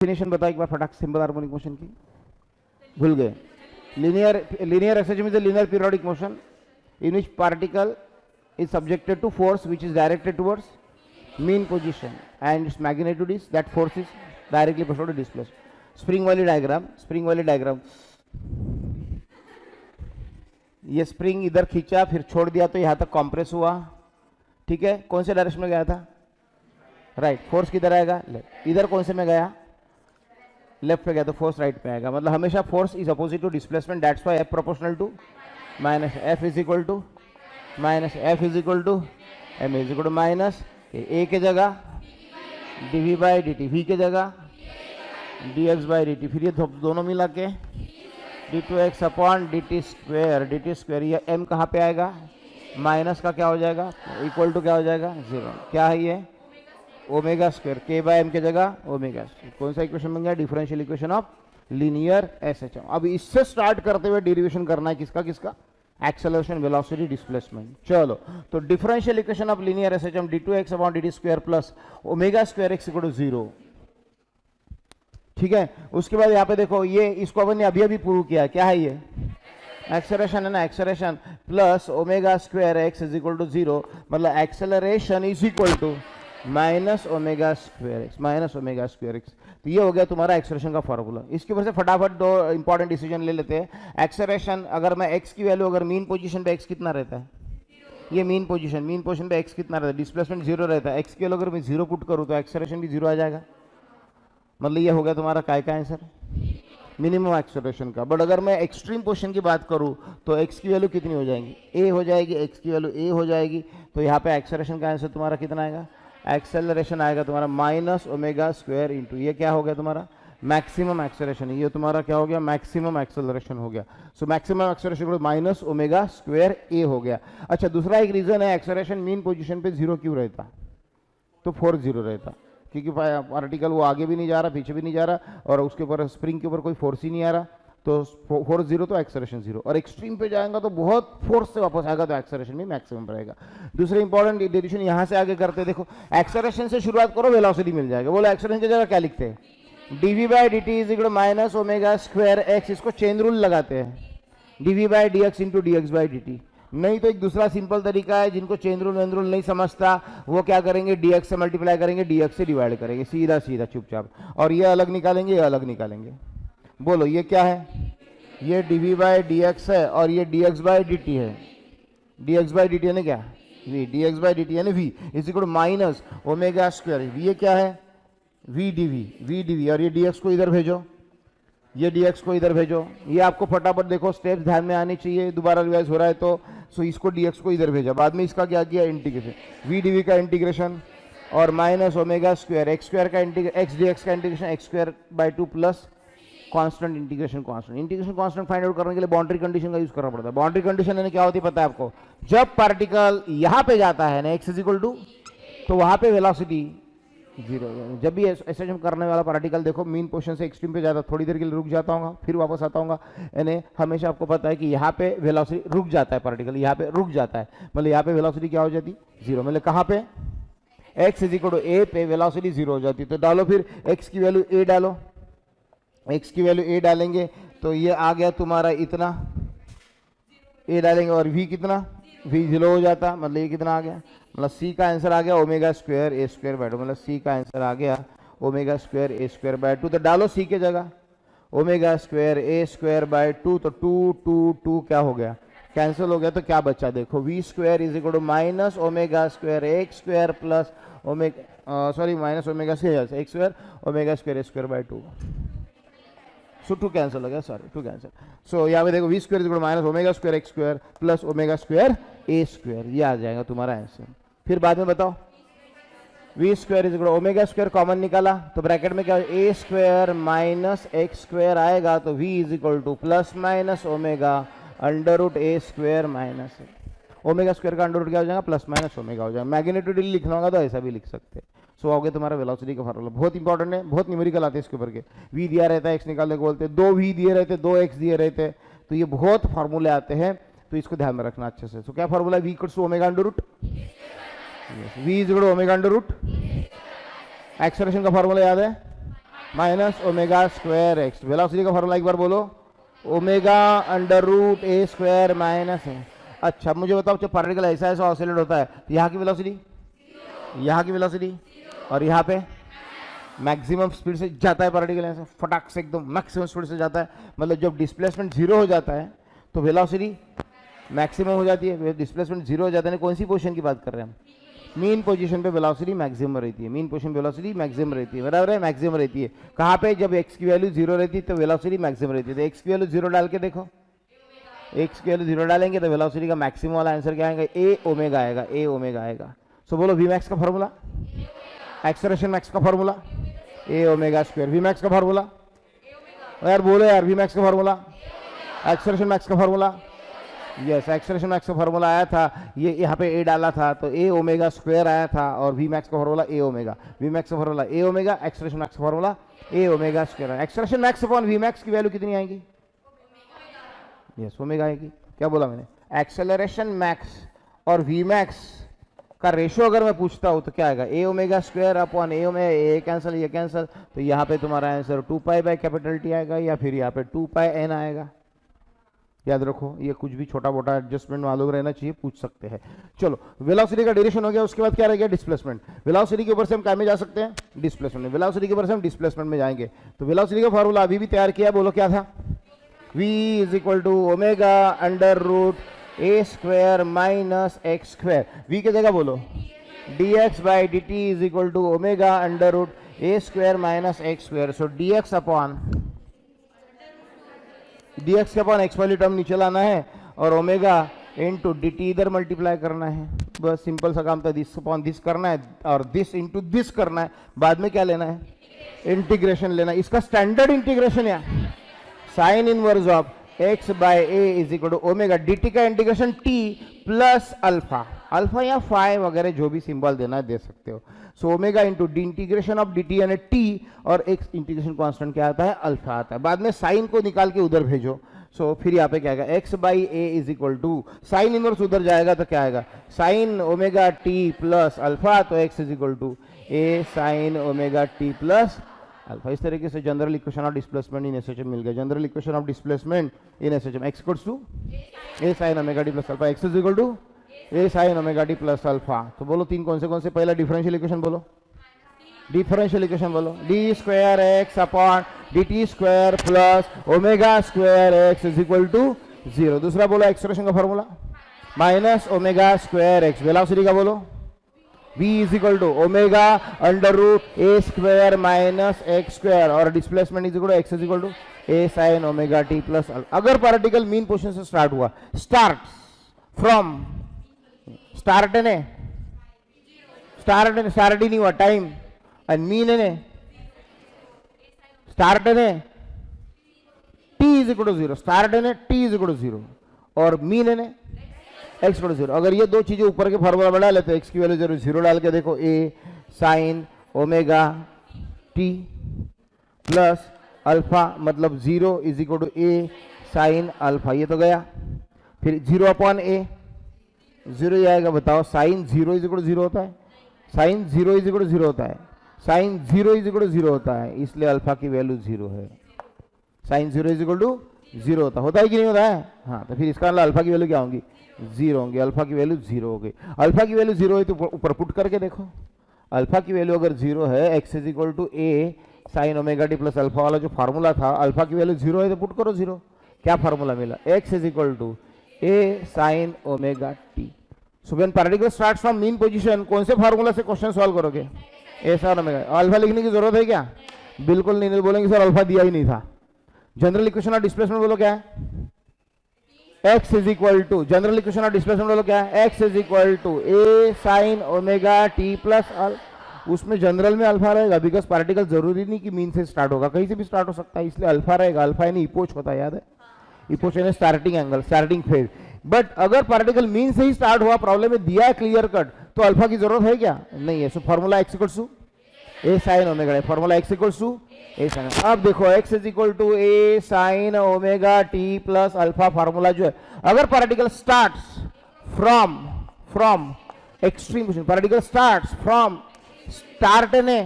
Definition बताओ एक बार फटाक, सिंपल हार्मोनिक मोशन की भूल गए। linear SHM is a linear periodic motion in which particle is subjected to force which is directed towards mean position and its magnitude is that force is directly proportional to displacement. Spring वाली diagram, ये spring इधर खींचा फिर छोड़ दिया तो यहां तक कंप्रेस हुआ, ठीक है। कौन से डायरेक्शन में गया था? राइट। फोर्स किधर आएगा? लेफ्ट। इधर कौन से में गया? लेफ्ट पे गया तो फोर्स राइट पे आएगा। मतलब हमेशा force is opposite to displacement, that's why F proportional to minus F is equal to M is equal to minus A के जगह dV बाई dt, V के जगह dx बाई dt, फिर ये दोनों मिला के d2x अपॉन dt स्क्वायर। ये m कहाँ पे आएगा? माइनस का क्या हो जाएगा? इक्वल टू क्या हो जाएगा? 0। क्या है ये? Omega square, k by m के जगह ओमेगा स्क्वायर। कौन सा इक्वेशन बन गया? Differential equation of linear SHM। अब इससे स्टार्ट करते हुए डेरिवेशन करना है किसका? Acceleration, velocity, displacement. चलो, तो differential equation of linear SHM d2x upon dt square plus omega square x equal to 0, ठीक है। उसके बाद यहाँ पे देखो, ये इसको अपन ने अभी प्रूव किया। क्या है ये? एक्सेलरेशन है ना, acceleration plus omega square x is equal to 0, मतलब acceleration is equal to minus omega square x. तो ये हो गया तुम्हारा एक्सेलरेशन का फॉर्मूला। इसके ऊपर से फटाफट दो इंपॉर्टेंट डिसीजन ले लेते हैं। एक्सेलरेशन, अगर मैं x की वैल्यू, अगर मीन पोजीशन पे x कितना रहता है? ये मीन पोजीशन पे x कितना रहता है? डिस्प्लेसमेंट 0 रहता है। x की वैल्यू अगर मैं 0 पुट करूँ तो एक्सेलरेशन भी 0 आ जाएगा। मतलब ये हो गया तुम्हारा काय का आंसर? मिनिमम एक्सेलरेशन का। बट अगर मैं एक्सट्रीम पोजीशन की बात करूं तो x की वैल्यू कितनी हो जाएगी? a हो जाएगी, x की वैल्यू a हो जाएगी। तो यहाँ पे एक्सेलरेशन का आंसर तुम्हारा कितना आएगा? एक्सेलरेशन आएगा तुम्हारा माइनस ओमेगा स्क्वायर इंटू, ये क्या हो गया तुम्हारा? Maximum acceleration. ये तुम्हारा क्या हो गया? मैक्सिमम एक्सेलरेशन हो गया। So maximum acceleration minus omega square a हो गया। अच्छा, दूसरा एक रीजन है एक्सेलरेशन मीन पोजीशन पे 0 क्यों रहता? तो फोर्स 0 रहता, क्योंकि पार्टिकल वो आगे भी नहीं जा रहा, पीछे भी नहीं जा रहा, और उसके ऊपर स्प्रिंग के ऊपर कोई फोर्स ही नहीं आ रहा। तो फोर्स 0 तो एक्सेलरेशन 0, और एक्सट्रीम पे जाएगा तो बहुत फोर्स से वापस आएगा तो एक्सेलरेशन भी मैक्सिमम रहेगा। दूसरे इंपॉर्टेंट डेरिवेशन यहां से आगे करते, देखो एक्सेलरेशन से शुरुआत करो, वेलोसिटी मिल जाएगा। बोलो एक्सेलरेशन की जगह क्या लिखते हैं? dv by dt is equal to minus omega square x। इसको चेन रूल लगाते हैं, dv by dx into dx by dt। नहीं तो एक दूसरा सिंपल तरीका है, जिनको चेन रूल नहीं समझता वो क्या करेंगे? dx से मल्टीप्लाई करेंगे, dx से डिवाइड करेंगे, सीधा चुपचाप, और ये अलग निकालेंगे, ये अलग निकालेंगे। बोलो ये क्या है? ये dv बाई dx है और ये dx बाई dt है। dx बाई dt यानी क्या? v। dx बाई dt यानी v is equal to minus omega square. ये क्या है? v dv, और ये dx को इधर भेजो, ये dx को इधर भेजो। ये आपको फटाफट देखो स्टेप्स ध्यान में आनी चाहिए, दोबारा रिवाइज हो रहा है तो। सो इसको dx को इधर भेजा, बाद में इसका क्या किया? इंटीग्रेशन, v dv का इंटीग्रेशन और minus omega square x square का x dx का integration x square by 2 plus constant integration constant find out करने के लिए बाउंड्री कंडीशन का यूज करना पड़ता है। बाउंड्री कंडीशन यानी क्या होती है पता है आपको? जब पार्टिकल यहां पे जाता है ना x इज इक्वल टू, तो वहां पे वेलोसिटी 0। जब भी एसएचएम करने वाला पार्टिकल देखो मीन पोजीशन से एक्सट्रीम पे जाता, थोड़ी देर के लिए रुक जाता होगा, फिर वापस आता होगा, यानी हमेशा आपको पता है कि यहाँ पे वेलोसिटी रुक जाता है, पार्टिकल यहाँ पे रुक जाता है, मतलब यहाँ पे वेलोसिटी क्या हो जाती? 0। मतलब कहाँ पे? x is equal to a पे वेलोसिटी 0 हो जाती। तो डालो फिर x की वैल्यू a डालो, x की वैल्यू a डालेंगे तो ये आ गया तुम्हारा इतना, a डालेंगे और v कितना? v 0 हो जाता, मतलब ये कितना आ गया? मतलब c का आंसर आ गया omega square a square by 2, मतलब c का आंसर आ गया omega square a square by 2। तो डालो c के जगह omega square a square by 2, तो 2 क्या हो गया? कैंसिल हो गया। तो क्या बचा? देखो v square is equal to minus omega square x square plus omega, sorry minus omega square x square omega square a square by 2। So 2 cancel हो गया, सॉरी 2 कैंसिल। सो यहाँ पे देखो v square is equal to minus omega square x square plus omega square a square, ये आ जाएगा तुम्हारा answer. फिर बाद में बताओ, v square is equal to omega square common निकाला तो ब्रैकेट में क्या? a square minus x square आएगा, तो v is equal to plus minus omega under root a square minus omega square का अंडर रूट क्या हो जाएगा? प्लस माइनस ओमेगा हो जाएगा। मैग्नीट्यूड लिखना होगा तो ऐसा भी लिख सकते हैं। सो हो गया तुम्हारा वेलोसिटी का फॉर्मूला, बहुत इंपॉर्टेंट है, बहुत न्यूमेरिकल आते हैं इसके ऊपर के। v दिया रहता है, x निकालने को बोलते हैं, 2 v दिए रहते, 2 x दिए रहते, तो ये बहुत फार्मूले आते हैं, तो इसको ध्यान में रखना अच्छे से। सो क्या फार्मूला है? v equals to omega under root, v is equal to omega under root. Acceleration का फार्मूला याद है? Minus omega square x. Velocity का फॉर्मूला एक बार बोलो, omega under root a square minus है। अच्छा मुझे बताओ, जब पार्टिकल ऐसा ऐसा ऑसिलेट होता है तो यहाँ की वेलोसिटी, यहाँ की वेलोसिटी, और यहाँ पे मैक्सिमम स्पीड से जाता है पार्टिकल, ऐसे फटाक से एकदम मैक्सिमम स्पीड से जाता है। मतलब जब डिस्प्लेसमेंट जीरो हो जाता है तो वेलोसिटी मैक्सिमम हो जाती है। डिस्प्लेसमेंट जीरो हो जाता है, कौन सी पोजीशन की बात कर रहे हैं हम? मीन पोजीशन पे वेलोसिटी मैक्सिमम रहती है। मीन पोजीशन वेलोसिटी मैक्सिमम रहती है, बराबर है, मैक्सिमम रहती है। कहाँ पे? जब एक्स की वैल्यू जीरो रहती है तो वेलोसिटी मैक्सिमम रहती है। तो एक्स की वैल्यू जीरो डाल के देखो, एक्स की वैल्यू जीरो डालेंगे तो वेलोसिटी का मैक्सिमम वाला आंसर क्या आएगा? ए ओमेगा आएगा, ए ओमेगा आएगा। सो बोलो वी मैक्स का फॉर्मूला, एक्सेलरेशन मैक्स का formula a omega square. V max का फॉर्मूला यार बोलो यार, वी मैक्स का फॉर्मूला, एक्सेलरेशन मैक्स का फॉर्मूला, यस एक्सेलरेशन मैक्स का फॉर्मूला आया था, ये यहाँ पे ए डाला था तो ए ओमेगा स्क्वायर आया था, और वी मैक्स का formula a omega. V max का formula a omega, acceleration max का formula a omega square. Acceleration max upon v max की वैल्यू कितनी आएगी? यस ओमेगा आएगी। क्या बोला मैंने? एक्सेलरेशन मैक्स और वी मैक्स का रेशियो अगर मैं पूछता हूँ तो क्या आएगा? A omega square upon a omega, a cancel ये कैंसिल, तो यहाँ पे तुम्हारा answer 2 pi by capital T आएगा, या फिर यहाँ पे 2 पाई एन आएगा। याद रखो, ये कुछ भी छोटा मोटा एडजस्टमेंट मालूम रहना चाहिए, पूछ सकते हैं। चलो वेलोसिटी का डायरेक्शन हो गया, उसके बाद क्या रह गया? डिस्प्लेसमेंट। वेलोसिटी के ऊपर से हम क्या में जा सकते हैं? डिस्प्लेसमेंट में। वेलोसिटी के ऊपर से हम डिस्प्लेसमेंट में जाएंगे। तो वेलोसिटी का फॉर्मूला अभी भी तैयार किया, बोलो क्या था? v is equal to omega under root a square minus x square. v की जगह बोलो dx by d t is equal to omega under root a square minus x square. So dx upon dx के upon x वाली term नीचे लाना है, और omega into d t इधर मल्टीप्लाई करना है। बस सिंपल सा काम था, दिस अपॉन दिस करना है और दिस इंटू दिस करना है। बाद में क्या लेना है? इंटीग्रेशन लेना है। इसका स्टैंडर्ड इंटीग्रेशन है sine inverse of x by a is equal to omega d t का integration t plus alpha, alpha या फाई वगैरह जो भी सिंबल देना है दे सकते हो। So omega into d integration of d t यानी t, और एक इंटीग्रेशन कांस्टेंट क्या आता है? अल्फा आता है। बाद में साइन को निकाल के उधर भेजो। सो फिर यहाँ पे क्या आएगा? x by a is equal to sine inverse उधर जाएगा तो क्या आएगा? Sine omega t plus alpha, तो x is equal to a sine omega t plus alpha. इस तरीके से general equation of displacement in SHM मिल गया। General equation of displacement in SHM, x equals to a sine omega t plus alpha, x is equal to a sine omega t plus alpha. तो बोलो तीन कौन से? पहला differential equation बोलो, differential equation बोलो, d square x upon d t square plus omega square x is equal to 0। दूसरा बोलो एक्सप्रेशन का formula minus omega square x. Velocity का बोलो v is equal to omega under root a square minus x square, और displacement is equal to x is equal to a sine omega t plus alpha. अगर particle mean position से start हुआ, start from start ही नहीं हुआ time, and mean है start है t is equal to 0, start है t इज इक्वल टू 0, और मीन है x इक्वल टू 0। अगर ये दो चीजें ऊपर के फॉर्मूला में डाले तो x की वैल्यू 0 डाल के देखो, a sine omega t plus alpha मतलब 0 is equal to a sine alpha, ये तो गया। फिर 0 अपॉन a, 0 ही आएगा। बताओ साइन 0 इज इक्वल टू 0 होता है, साइन 0 इज इक्वल टू 0 होता है, साइन 0 इज इक्वल टू 0 होता है, इसलिए अल्फा की वैल्यू 0 है। साइन 0 इज इक्वल टू 0 होता है कि नहीं होता है? हाँ, तो फिर इसका मतलब अल्फा की वैल्यू क्या होंगी? 0 होंगी। अल्फा की वैल्यू 0 हो गई। अल्फा की वैल्यू 0 है तो ऊपर पुट करके देखो, अल्फा की वैल्यू अगर 0 है, x is equal to a sine omega t plus alpha वाला जो फार्मूला था, अल्फा की वैल्यू 0 है तो पुट करो 0। क्या फार्मूला मिला? X is equal to a sine omega t. So when particle starts from mean position, कौन से फार्मूला से क्वेश्चन सॉल्व करोगे? ए साइन ओमेगा। अल्फा लिखने की जरूरत है क्या? बिल्कुल नहीं बोलेंगे सर अल्फा दिया ही नहीं था। जनरल इक्वेशन ऑफ डिस्प्लेसमेंट बोलो क्या है? x is equal to, general equation of displacement बोलो क्या है? x is equal to a sine omega t plus alpha. उसमें जनरल में अल्फा रहेगा, बिकॉज पार्टिकल जरूरी नहीं कि मीन से स्टार्ट होगा, कहीं से भी स्टार्ट हो सकता है, इसलिए अल्फा रहेगा। अल्फा यानी इपोच होता है, याद है? इपोच यानी starting angle, starting phase. But अगर पार्टिकल मीन से ही स्टार्ट हुआ, प्रॉब्लम में दिया है क्लियर कट, तो अल्फा की जरूरत है क्या? नहीं है। So formula x equal to a sine omega है, formula x equal to a sine. अब देखो x is equal to a sine omega t plus alpha, formula जो है, अगर particle starts from extreme position, particle starts from start ने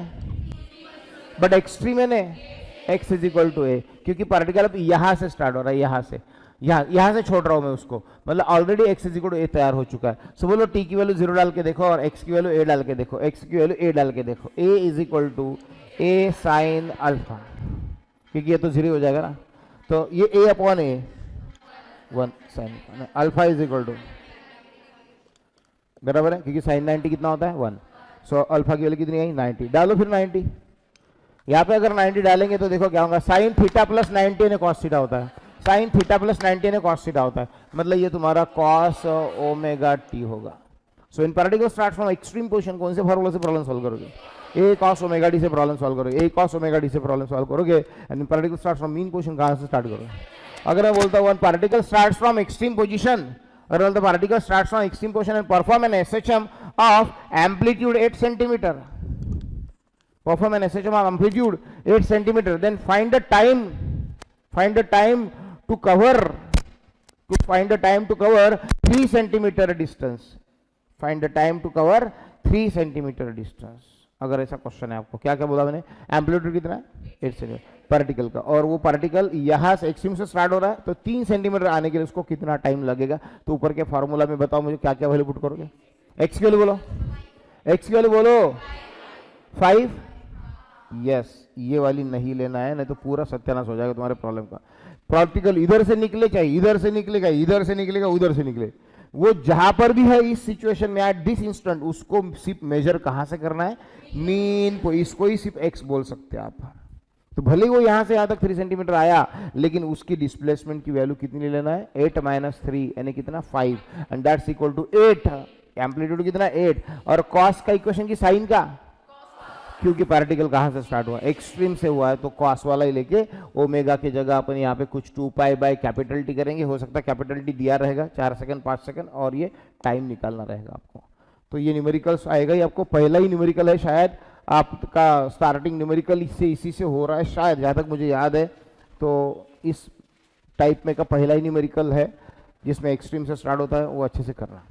but extreme है ना x is equal to a, क्योंकि particle अब यहां से स्टार्ट हो रहा है, यहां से यहां से छोड़ रहा हूं मैं उसको, मतलब already x is equal to a तैयार हो चुका है। सो बोलो t की वैल्यू 0 डाल के देखो और x की वैल्यू a डाल के देखो, x की वैल्यू a डाल के देखो, a is equal to a sine alpha, क्योंकि ये तो 0 हो जाएगा ना, तो ये a upon a 1 sine alpha is equal to, बराबर है, क्योंकि साइन 90 कितना होता है 1। सो अल्फा की वैल्यू कितनी आई 90, डालो फिर 90, यहाँ पे अगर 90 डालेंगे तो देखो क्या होगा, साइन थीटा प्लस 90 ने कॉस थीटा होता है, साइन थीटा प्लस 90 ने कॉस थीटा होता है, मतलब ये तुम्हारा कॉस ओमेगा टी होगा। So in particle start from extreme position, कौन से फॉर्मूला से प्रॉब्लम सॉल्व करोगे, ए कॉस ओमेगा टी से प्रॉब्लम सॉल्व करोगे, ए कॉस ओमेगा टी से प्रॉब्लम सॉल्व करोगे। And in particle start from mean position कहां से स्टार्ट करोगे, अगर मैं बोलता हूं particle start from extreme position, अगर बोलता particle start from extreme position and perform an SHM of amplitude 8 centimetre, perform an SHM of amplitude 8 centimeter, then find the time to cover 3 centimeter distance, find the time to cover 3 centimeter distance। अगर ऐसा question है आपको, क्या क्या बोला मैंने, amplitude कितना है 8 सेंटीमीटर पार्टिकल का, और वो पार्टिकल यहां से एक्सट्रीम से स्टार्ट हो रहा है, तो 3 सेंटीमीटर आने के लिए उसको कितना टाइम लगेगा, तो ऊपर के फॉर्मूला में बताओ मुझे क्या क्या वैल्यू पुट करोगे, एक्स की वैल्यू बोलो, एक्स की वैल्यू बोलो 5, यस ये वाली नहीं लेना है, नहीं तो पूरा सत्यानाश हो जाएगा तुम्हारे प्रॉब्लम का। पार्टिकल इधर से निकले चाहे इधर से निकलेगा, इधर से निकलेगा उधर से निकले, वो जहां पर भी है इस सिचुएशन में एट दिस इंस्टेंट, उसको सिर्फ मेजर कहां से करना है, मीन को, इसको ही सिर्फ एक्स बोल सकते हैं आप। तो भले वो यहां से यहां तक 3 सेंटीमीटर आया, लेकिन उसकी डिस्प्लेसमेंट की वैल्यू कितनी लेना है 8 माइनस 3 यानी कितना 5, and that's equal to 8, amplitude कितना 8, और कॉस का इक्वेशन की साइन का, क्योंकि पार्टिकल कहां से स्टार्ट हुआ, एक्सट्रीम से हुआ है, तो कॉस वाला ही लेके ओमेगा की जगह अपन यहाँ पे कुछ 2 पाई बाय कैपिटल टी करेंगे, हो सकता है कैपिटल टी दिया रहेगा 4 सेकंड 5 सेकंड, और ये टाइम निकालना रहेगा आपको। तो ये न्यूमेरिकल्स आएगा ही आपको, पहला ही न्यूमेरिकल है शायद आपका, स्टार्टिंग न्यूमेरिकल इसी से हो रहा है शायद, जहाँ तक मुझे याद है, तो इस टाइप में का पहला ही न्यूमेरिकल है जिसमें एक्सट्रीम से स्टार्ट होता है, वो अच्छे से करना,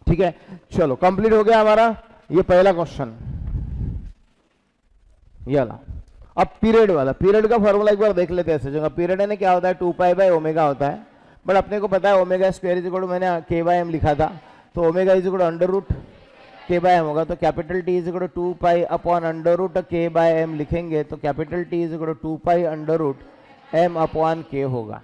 ठीक है। चलो कंप्लीट हो गया हमारा ये पहला क्वेश्चन, ये वाला। अब पीरियड वाला, पीरियड का फॉर्मूला एक बार देख लेते हैं। ऐसे जगह पीरियड है ना क्या होता है 2 पाई बाय ओमेगा होता है, बट अपने को पता है omega square is equal to, मैंने k बाय m लिखा था, तो omega is equal to under root k by m होगा, तो capital T is equal to 2 pi upon under root k by m लिखेंगे, तो capital T is equal to 2 pi under root m upon k होगा।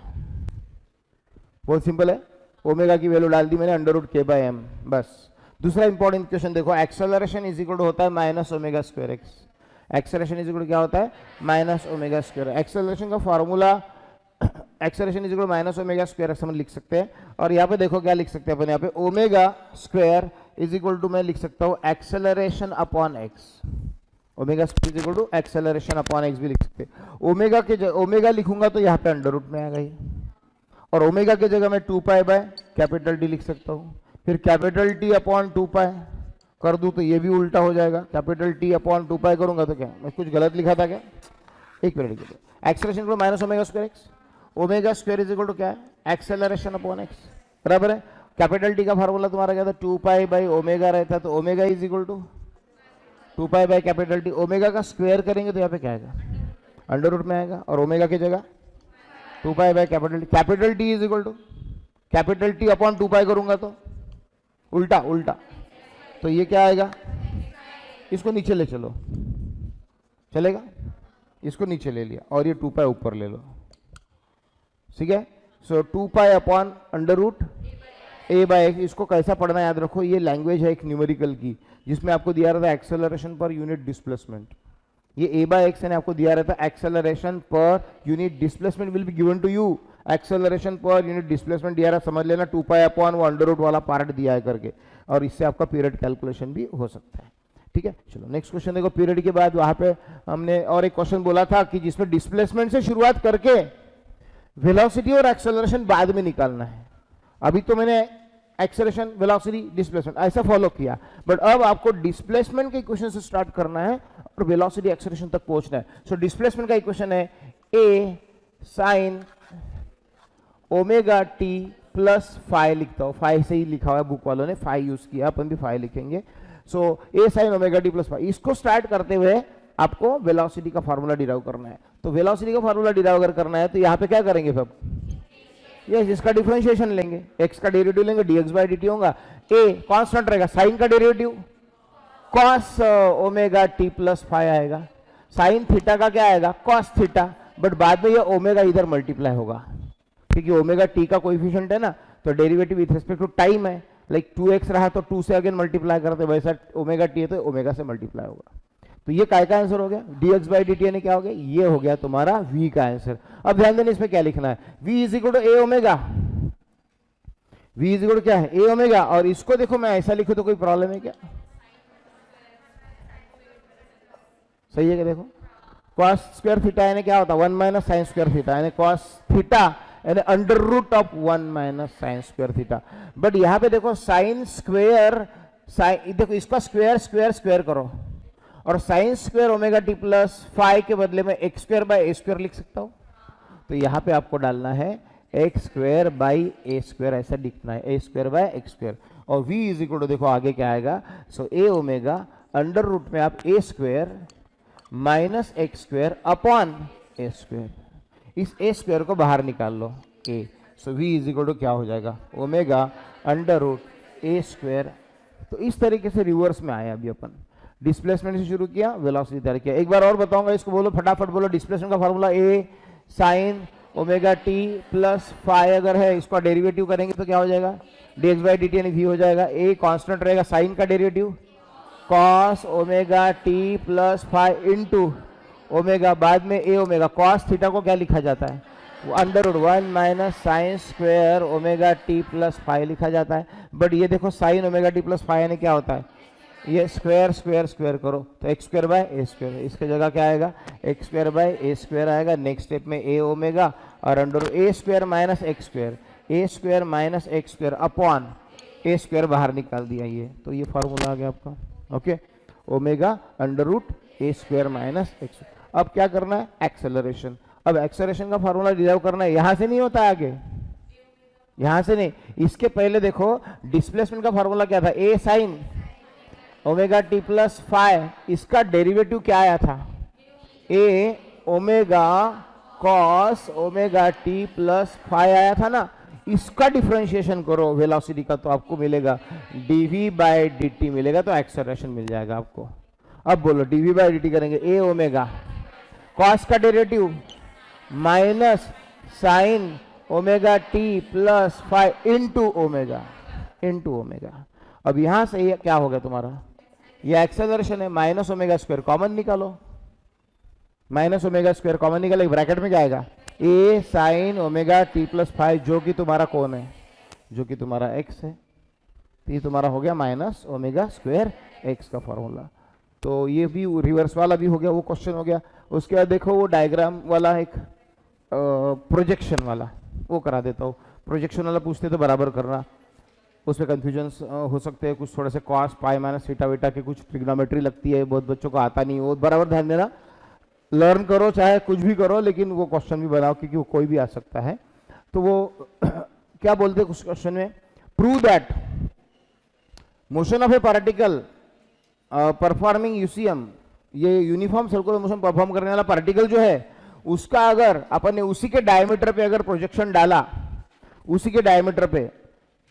बहुत simple है, omega की value डाल दी मैंने under root k by m, बस। दूसरा इंपॉर्टेंट क्वेश्चन देखो, एक्सेलरेशन इज इक्वल टू होता है minus omega square x, acceleration is equal क्या होता है माइनस ओमेगा स्क्वायर, एक्सेलरेशन का formula acceleration is equal minus omega square x हम लिख सकते हैं, और यहाँ पे देखो क्या लिख सकते हैं अपन, यहाँ पे omega square is equal to मैं लिख सकता हूँ acceleration upon x, omega square is equal to acceleration upon x भी लिख सकते हैं। ओमेगा के ओमेगा लिखूंगा तो यहाँ पे अंडर रूट में आ गई, और ओमेगा की जगह मैं 2 पाई बाय कैपिटल डी लिख सकता हूँ, फिर कैपिटल टी अपॉन 2 पाई कर दूं तो ये भी उल्टा हो जाएगा, कैपिटल टी अपॉन 2 पाई करूंगा तो क्या मैं कुछ गलत लिखा था क्या, एक मिनट के लिए, एक्सेलरेशन को minus omega square x, omega square is equal to क्या है एक्सेलरेशन अपॉन एक्स, बराबर है। कैपिटल टी का फॉर्मूला तुम्हारा क्या था 2 पाई बाई ओमेगा रहता, तो omega is equal to 2 pi by capital t, omega का स्क्वायर करेंगे तो यहाँ पे क्या आएगा अंडर रूट में आएगा, और ओमेगा की जगह 2 pi by capital t is equal to capital t upon 2 pi करूंगा तो उल्टा उल्टा, तो ये क्या आएगा, इसको नीचे ले चलो, चलेगा, इसको नीचे ले लिया और ये 2 पाई ऊपर ले लो, ठीक है। सो 2 पाई अपॉन अंडर रूट ए बाय एक्स, इसको कैसा पढ़ना याद रखो, ये लैंग्वेज है एक न्यूमेरिकल की, जिसमें आपको दिया रहता है एक्सेलरेशन पर यूनिट डिस्प्लेसमेंट, ये ए बाय एक्स ने आपको दिया रहता है acceleration per unit displacement will be given to you, acceleration per unit displacement दिया रहा, समझ लेना 2 पाई अपॉन वो अंडर रूट वाला पार्ट दिया है करके, और इससे आपका पीरियड कैलकुलेशन भी हो सकता है, ठीक है। चलो नेक्स्ट क्वेश्चन देखो, पीरियड के बाद वहां पे हमने और एक क्वेश्चन बोला था कि जिसमें डिस्प्लेसमेंट से शुरुआत करके वेलोसिटी और एक्सेलरेशन बाद में निकालना है। अभी तो मैंने एक्सेलरेशन वेलोसिटी डिस्प्लेसमेंट ऐसा फॉलो किया, बट अब आपको डिस्प्लेसमेंट के इक्वेशन से स्टार्ट करना है और वेलोसिटी एक्सेलरेशन तक पहुंचना है। सो डिस्प्लेसमेंट का इक्वेशन है a sine omega t plus phi, लिखता हूं फाई से ही लिखा हुआ है, बुक वालों ने फाई यूज किया, अपन भी फाई लिखेंगे। So a sine omega t plus phi, इसको स्टार्ट करते हुए आपको वेलोसिटी का फार्मूला डिराइव करना है। तो वेलोसिटी का फार्मूला डिराइव अगर करना है तो यहाँ पे क्या करेंगे सब, यस इसका डिफरेंशिएशन लेंगे, x का डेरिवेटिव लेंगे, dx बाई dt होगा, a कांस्टेंट रहेगा, साइन का derivative cos omega t plus five आएगा, साइन थीटा का क्या आएगा cos थीटा, बट बाद में ये ओमेगा इधर मल्टीप्लाई होगा क्योंकि ओमेगा t का कोएफिशिएंट है ना, तो derivative with respect to time है, लाइक 2x रहा तो 2 से अगेन मल्टीप्लाई करते, वैसा ओमेगा t है तो ओमेगा से मल्टीप्लाई होगा। तो ये काय का आंसर हो गया, dx बाई dt यानी क्या हो गया, ये हो गया तुम्हारा v का आंसर। अब ध्यान देना इसमें क्या लिखना है, v is equal to a omega, v is equal to क्या है ए ओमेगा, और इसको देखो मैं ऐसा लिखूं तो कोई प्रॉब्लम है क्या, सही है क्या, देखो cos स्क्वायर थीटा यानी क्या होता है 1 माइनस साइन स्क्वायर थीटा, यानी cos थीटा यानी under root of 1 minus sine square theta. But यहाँ पे देखो साइन स्क्वायर, साइन देखो इसका स्क्वायर स्क्वायर स्क्वायर करो, और sine square omega t plus five के बदले में x square by a square लिख सकता हूँ। तो यहाँ पे आपको डालना है x square by a square, ऐसा लिखना है a square by x square, और v इज इक्वल टू देखो आगे क्या आएगा, so a omega under root में आप a square minus x square upon a square, इस ए स्क्वायर को बाहर निकाल लो a, so v is equal to क्या हो जाएगा omega under root a square. तो इस तरीके से रिवर्स में आया, अभी अपन डिस्प्लेसमेंट से शुरू किया, वेलोसिटी तैयार किया। एक बार और बताऊंगा, इसको बोलो फटाफट बोलो, डिस्प्लेसमेंट का formula a sine omega t plus five अगर है, इसका डेरिवेटिव करेंगे तो क्या हो जाएगा dx बाई dt यानी v हो जाएगा, ए कांस्टेंट रहेगा, साइन का derivative cos omega t plus five into omega, बाद में ए ओमेगा, cos थीटा को क्या लिखा जाता है under root 1 minus sine square omega t plus five लिखा जाता है। बट ये देखो sine omega t plus five यानी क्या होता है, ये स्क्वायर स्क्वायर स्क्वायर करो तो x square by a square, इसके जगह क्या आएगा x square by a square आएगा। नेक्स्ट स्टेप में ए ओमेगा और under a square minus x square, A square minus x square upon a square बाहर निकाल दिया, ये तो ये फार्मूला आ गया आपका, okay omega under root a square minus x. अब क्या करना है एक्सेलरेशन, अब एक्सेलरेशन का फार्मूला डिराइव करना है, यहां से नहीं होता है आगे, यहां से नहीं, इसके पहले देखो डिस्प्लेसमेंट का फार्मूला क्या था a sine omega t plus five, इसका डेरिवेटिव क्या आया था a omega cos omega t plus five आया था ना, इसका डिफरेंशिएशन करो वेलोसिटी का तो आपको मिलेगा dv बाई dt मिलेगा, तो एक्सेलरेशन मिल जाएगा आपको। अब बोलो dv बाई dt करेंगे ए ओमेगा कॉस का derivative minus sign omega t plus five into omega. अब यहां से ये क्या हो गया तुम्हारा, ये एक्सेलरेशन है, माइनस ओमेगा स्क्वायर कॉमन निकालो, माइनस ओमेगा स्क्वायर कॉमन निकाले, ब्रैकेट में क्या आएगा a sine omega t plus five, जो कि तुम्हारा कौन है, जो कि तुम्हारा एक्स है, तो ये तुम्हारा हो गया माइनस ओमेगा स्क्वायर एक्स का फॉर्मूला। तो ये भी रिवर्स वाला भी हो गया, वो क्वेश्चन हो गया। उसके बाद देखो वो डायग्राम वाला एक प्रोजेक्शन वाला वो करा देता हूँ, प्रोजेक्शन वाला पूछते तो बराबर करना, उसमें कंफ्यूजन हो सकते हैं कुछ, थोड़े से cos pi minus theta Vita के कुछ ट्रिग्नोमेट्री लगती है, बहुत बच्चों को आता नहीं, वो बराबर ध्यान देना, लर्न करो चाहे कुछ भी करो, लेकिन वो क्वेश्चन भी बनाओ क्योंकि वो कोई भी आ सकता है। तो वो क्या बोलते हैं उस क्वेश्चन में, prove that motion of a particle performing UCM, ये यूनिफॉर्म सर्कुलर मोशन परफॉर्म करने वाला पार्टिकल जो है उसका अगर अपन ने उसी के डायमीटर पे अगर प्रोजेक्शन डाला, उसी के डायमीटर पे,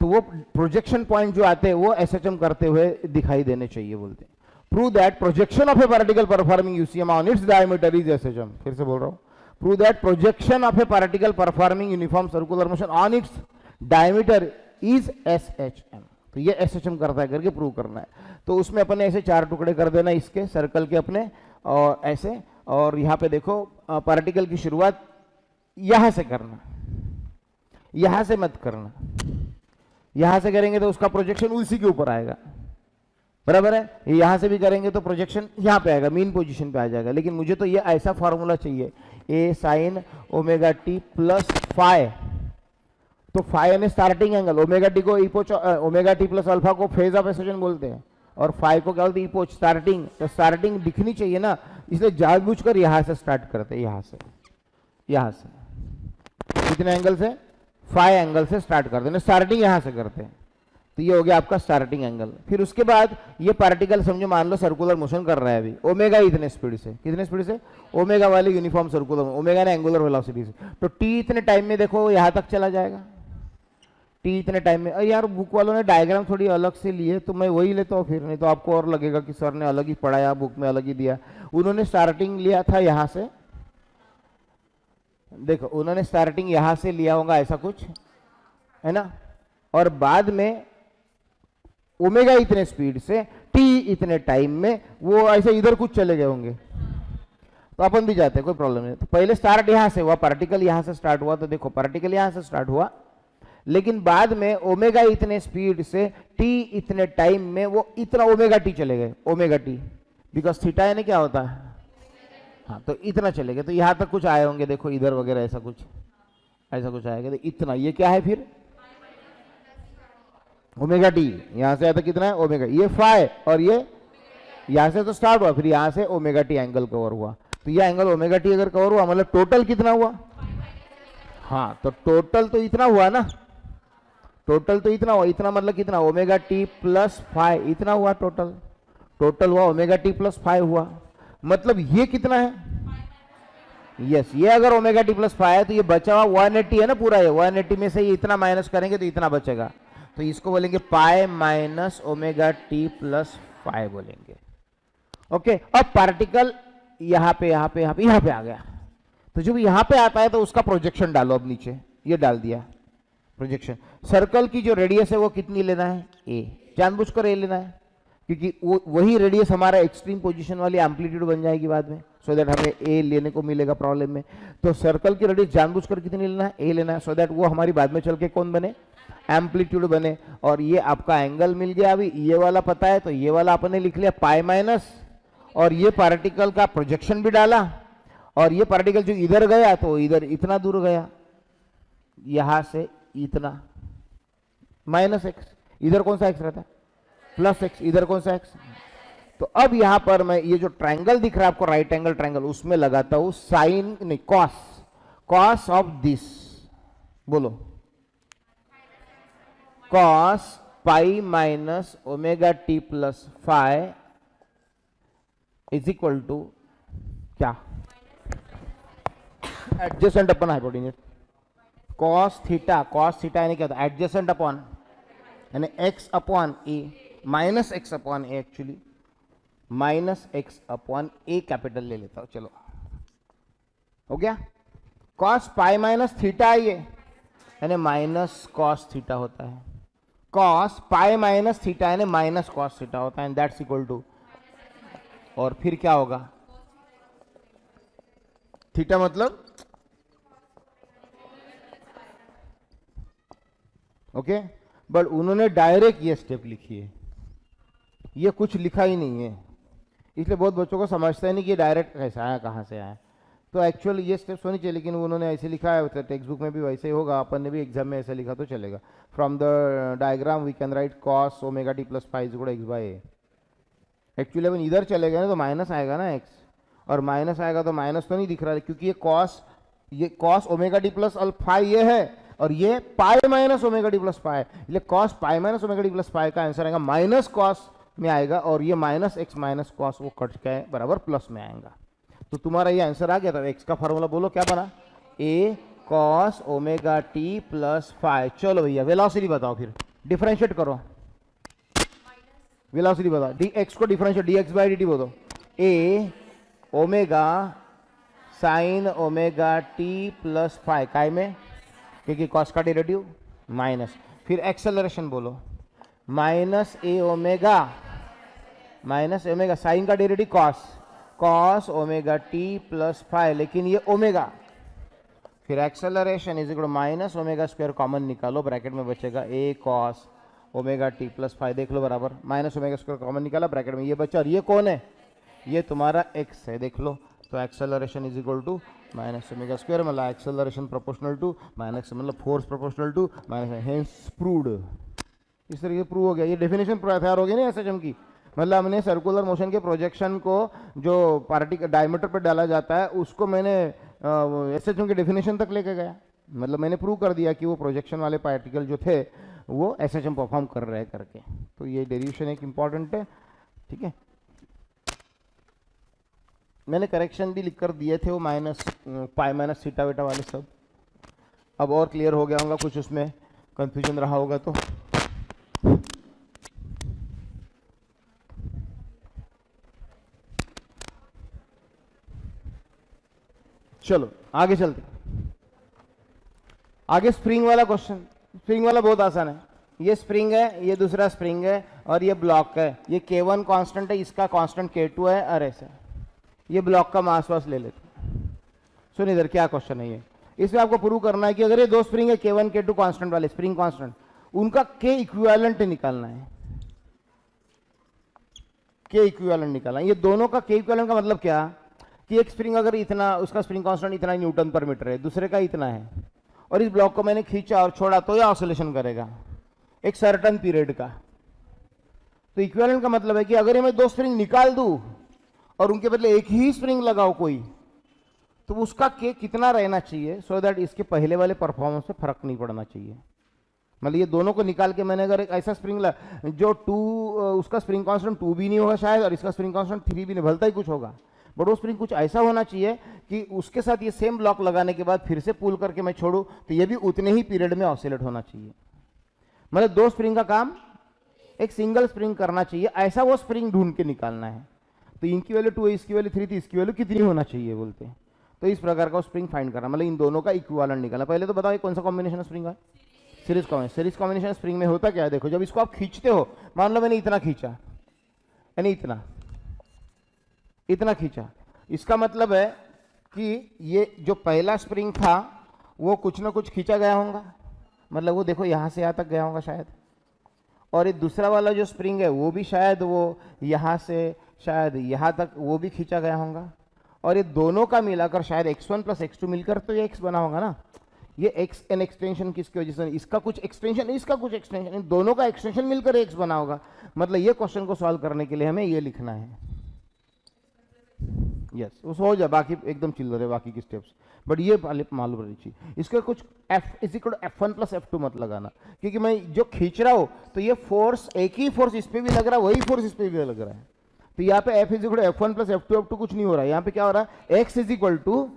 तो वो प्रोजेक्शन पॉइंट जो आते हैं वो एसएचएम करते हुए दिखाई देने चाहिए, बोलते हैं। Prove that projection of a particle performing UCM on its diameter is SHM, फिर से बोल रहा हूं, prove that projection of a particle performing uniform circular motion on its diameter is SHM. तो ये एसएचएम करता है करके प्रूव करना है। तो उसमें अपने ऐसे चार टुकड़े कर देना इसके सर्कल के अपने, और ऐसे, और यहाँ पे देखो पार्टिकल की शुरुआत यहां से करना, यहां से मत करना, यहां से करेंगे तो उसका प्रोजेक्शन उसी के ऊपर आएगा, बराबर है। यहां से भी करेंगे तो प्रोजेक्शन यहां पे आएगा, मीन पोजीशन पे आ जाएगा। लेकिन मुझे तो ये ऐसा फॉर्मूला चाहिए a sine omega t plus five, तो फाइव यानी स्टार्टिंग एंगल, ओमेगा टी को epoch, omega t plus alpha को फेज ऑफ एसोसिएशन बोलते हैं, और फाइव को क्या बोलते हैं इपोच, स्टार्टिंग। तो स्टार्टिंग दिखनी चाहिए ना, इसलिए जानबूझकर यहां से स्टार्ट करते हैं, यहां से कितने एंगल से, 5 एंगल से स्टार्ट करते हैं, स्टार्टिंग यहां से करते हैं। तो ये हो गया आपका स्टार्टिंग एंगल। फिर उसके बाद ये पार्टिकल समझो मान लो सर्कुलर मोशन कर रहा है अभी, ओमेगा इतने स्पीड से, कितने स्पीड से, ओमेगा वाले यूनिफॉर्म सर्कुलर, ओमेगा ने एंगुलर वेलोसिटी से, तो टी इतने टाइम में देखो यहाँ तक चला जाएगा, टी इतने टाइम में। अरे यार बुक वालों ने डायग्राम थोड़ी अलग से लिए तो मैं वही लेता हूँ फिर, नहीं तो आपको और लगेगा कि सर ने अलग ही पढ़ाया, बुक में अलग ही दिया। उन्होंने स्टार्टिंग लिया था यहाँ से, देखो उन्होंने स्टार्टिंग यहाँ से लिया होगा ऐसा कुछ है ना, और बाद में ओमेगा इतने स्पीड से टी इतने टाइम में वो ऐसे इधर कुछ चले गए होंगे, तो अपन भी जाते हैं, कोई प्रॉब्लम नहीं। तो पहले स्टार्ट यहां से हुआ, पार्टिकल यहां से स्टार्ट हुआ, तो देखो पार्टिकल यहां से स्टार्ट हुआ, लेकिन बाद में ओमेगा इतने स्पीड से टी इतने टाइम में वो इतना ओमेगा टी चले गए, ओमेगा टी, बिकॉज थीटा यानी क्या होता है, हाँ, तो इतना चले गए, तो यहां तक कुछ आए होंगे, देखो इधर वगैरह ऐसा कुछ आएगा, तो इतना, ये क्या है फिर ओमेगा टी, यहां से आया था कितना है ओमेगा, ये फाई, और ये यहां से तो स्टार्ट हुआ, फिर यहां से ओमेगा टी एंगल कवर हुआ, तो ये एंगल ओमेगा टी अगर कवर हुआ मतलब टोटल कितना हुआ, हाँ, तो टोटल तो इतना हुआ ना, टोटल तो इतना हुआ, इतना मतलब कितना, ओमेगा टी प्लस फाई, इतना हुआ टोटल, टोटल हुआ ओमेगा टी प्लस फाई हुआ, मतलब ये कितना है, यस, ये अगर ओमेगा टी प्लस फाई है तो ये बचा हुआ 180 है ना पूरा, ये 180 में से ये इतना माइनस करेंगे तो इतना बचेगा, तो इसको बोलेंगे pi minus omega t plus phi बोलेंगे। ओके, अब पार्टिकल यहाँ पे यहाँ पे यहाँ पे यहाँ पे आ गया, तो जब यहाँ पे आता है तो उसका प्रोजेक्शन डालो, अब नीचे ये डाल दिया प्रोजेक्शन। सर्कल की जो रेडियस है वो कितनी लेना है, ए, जानबूझकर ए लेना है, क्योंकि वही रेडियस हमारा एक्सट्रीम पोजीशन वाली एम्पलीट्यूड बन जाएगी बाद में, सो दैट हमें ए लेने को मिलेगा प्रॉब्लम में। तो सर्कल की रेडियस जानबूझकर कितनी लेना है, ए लेना है, सो दैट वो हमारी बाद में चल के कौन बने, एम्पलीट्यूड बने। और ये आपका एंगल मिल गया, अभी ये वाला पता है तो ये वाला आपने लिख लिया पाई माइनस, और ये पार्टिकल का प्रोजेक्शन भी डाला, और ये पार्टिकल जो इधर गया तो इधर इतना दूर गया, यहां से इतना, माइनस एक्स, इधर कौन सा एक्स रहता है प्लस एक्स, इधर कौन सा एक्स। तो अब यहां पर मैं ये जो ट्रायंगल दिख रहा है आपको, राइट एंगल ट्रायंगल, उसमें लगाता हूं साइन, नहीं कॉस, कॉस ऑफ दिस, बोलो cos pi minus omega t plus phi is equal to क्या, adjacent upon hypotenuse, cos theta यानी क्या होता है, एडजेसेंट अपॉन यानी x upon a minus x upon a, actually minus x upon a capital ले लेता हूं, चलो हो गया। कॉस पाई माइनस थीटा है ये, यानी माइनस कॉस थीटा होता है, कॉस पाई माइनस थीटा यानी माइनस कॉस थीटा होता है, एंड दैट्स इक्वल टू, और फिर क्या होगा, थीटा मतलब ओके, बट उन्होंने डायरेक्ट ये स्टेप लिखी है, ये कुछ लिखा ही नहीं है, इसलिए बहुत बच्चों को समझता ही नहीं कि ये डायरेक्ट कैसा आया, कहाँ से आया। तो एक्चुअल ये स्टेप्स होनी चाहिए, लेकिन उन्होंने ऐसे लिखा है, टेक्स्ट बुक में भी वैसे ही होगा, अपन ने भी एग्जाम में ऐसा लिखा तो चलेगा। From the diagram we can write cos omega t plus phi is equal to x by a. Actually अपन इधर चले गए ना तो माइनस आएगा ना एक्स, और माइनस आएगा तो माइनस तो नहीं दिख रहा है, क्योंकि ये cos omega t plus phi ये है, और ये pi minus omega t plus phi, इसलिए cos pi minus omega t plus phi का आंसर आएगा माइनस कॉस में आएगा, और ये माइनस एक्स माइनस कॉस वो कट के बराबर प्लस में आएगा। तो तुम्हारा ये आंसर आ गया था। एक्स का फॉर्मूला बोलो क्या बना, a cos omega t plus phi. चलो भैया वेलोसिटी बताओ, फिर डिफरेंशिएट करो, वेलोसिटी बताओ, डी एक्स को differentiate, d x by d t बोलो, a omega sine omega t plus phi, काय में, क्योंकि कॉस का डेरिवेटिव माइनस, फिर एक्सेलरेशन बोलो माइनस ए ओमेगा साइन का derivative cos omega t plus phi, लेकिन ये ओमेगा, फिर acceleration is equal minus omega square, common निकालो, ब्रैकेट में बचेगा a cos omega t plus phi, देख लो बराबर, माइनस ओमेगा स्क्वायर कॉमन निकाला, ब्रैकेट में ये बचा, और ये कौन है, ये तुम्हारा एक्स है, देख लो। तो acceleration is equal to minus omega square, मतलब एक्सेलरेशन प्रोपोर्शनल टू माइनस, मतलब force proportional to minus, hence proved, इस तरीके से प्रूव हो गया। ये डेफिनेशन तैयार हो गई ना एसएचएम की, मतलब हमने सर्कुलर मोशन के प्रोजेक्शन को जो पार्टिकल डायमीटर पर डाला जाता है उसको मैंने एसएचएम के डेफिनेशन तक लेके गया, मतलब मैंने प्रूव कर दिया कि वो प्रोजेक्शन वाले पार्टिकल जो थे वो SHM परफॉर्म कर रहे हैं करके। तो ये डेरिवेशन एक इंपॉर्टेंट है, ठीक है। मैंने करेक्शन भी लिख कर दिए थे वो माइनस पाई माइनस थीटा वेटा वाले सब। अब और क्लियर हो गया होगा, कुछ उसमें कंफ्यूजन रहा होगा तो। चलो आगे चलते, आगे स्प्रिंग वाला क्वेश्चन। स्प्रिंग वाला बहुत आसान है। ये स्प्रिंग है, ये दूसरा स्प्रिंग है और ये ब्लॉक है। ये K1 कांस्टेंट है, इसका कांस्टेंट K2 है और ऐसा। ये ब्लॉक का मास वास ले लेते। सुन इधर क्या क्वेश्चन है ये, इसमें आपको प्रूव करना है कि अगर ये दो स्प्रिंग है K1 K2 कांस्टेंट वाले स्प्रिंग कांस्टेंट, उनका K इक्विवेलेंट निकालना है। K इक्विवेलेंट निकालना है। ये दोनों का K इक्विवेलेंट का मतलब क्या कि एक स्प्रिंग अगर इतना, उसका स्प्रिंग कांस्टेंट इतना न्यूटन पर मीटर है, दूसरे का इतना है, और इस ब्लॉक को मैंने खींचा और छोड़ा तो यह ऑसिलेशन करेगा एक सर्टेन पीरियड का। तो इक्विवेलेंट का मतलब है कि अगर मैं दो स्प्रिंग निकाल दूं और उनके बदले एक ही स्प्रिंग लगाओ कोई, तो उसका K कितना रहना चाहिए सो दैट इसके पहले वाले परफॉर्मेंस पे फर्क नहीं पड़ना चाहिए। मतलब ये दोनों को निकाल के मैंने अगर एक ऐसा स्प्रिंग जो 2, उसका स्प्रिंग कांस्टेंट 2 भी नहीं होगा शायद, और इसका स्प्रिंग कांस्टेंट 3 भी नहीं, भलता ही कुछ होगा, बट वो स्प्रिंग कुछ ऐसा होना चाहिए कि उसके साथ ये सेम ब्लॉक लगाने के बाद फिर से पुल करके मैं छोड़ूं तो ये भी उतने ही पीरियड में ऑसिलेट होना चाहिए। मतलब दो स्प्रिंग का काम एक सिंगल स्प्रिंग करना चाहिए, ऐसा वो स्प्रिंग ढूंढ के निकालना है। तो इनकी वैल्यू 2 है, इसकी वैल्यू 3 थी, इसकी वैल्यू कितनी होना चाहिए बोलते हैं। तो इस प्रकार का स्प्रिंग फाइंड करना, मतलब इन दोनों का इक्विवेलेंट निकालना। पहले तो बताओ कौन सा कॉम्बिनेशन स्प्रिंग है, series combination. Series combination spring में होता क्या है, देखो जब इसको आप खींचते हो, मान लो मैंने इतना खींचा, यानी इतना इतना खींचा, इसका मतलब है कि ये जो पहला स्प्रिंग था वो कुछ ना कुछ खींचा गया होगा, मतलब वो देखो यहां से यहां तक गया होगा शायद, और ये दूसरा वाला जो स्प्रिंग है वो भी शायद वो यहां से शायद यहां तक वो भी खींचा गया होगा, और ये दोनों का मिलाकर शायद x1 प्लस x2 मिलकर तो ये x बना होगा ना। ये x एन एक्सटेंशन किसकी वजह से, इसका कुछ एक्सटेंशन, इसका कुछ एक्सटेंशन, इन दोनों का एक्सटेंशन मिलकर x बना होगा। मतलब ये क्वेश्चन को सॉल्व करने के लिए हमें ये लिखना है। यस उस हो जाए, बाकी एकदम चिल्लर है बाकी की स्टेप्स, बट ये मालूम रहनी चाहिए। इसका कुछ F is equal to F1 plus F2 मत लगाना, क्योंकि मैं जो खींच रहा हूं तो ये फोर्स, एक ही फोर्स इस पे भी लग रहा है, वही फोर्स इस पे भी लग रहा है। तो यहाँ पे F is equal to F1 plus F2 कुछ नहीं हो रहा है। यहाँ पे क्या हो रहा है, X is equal to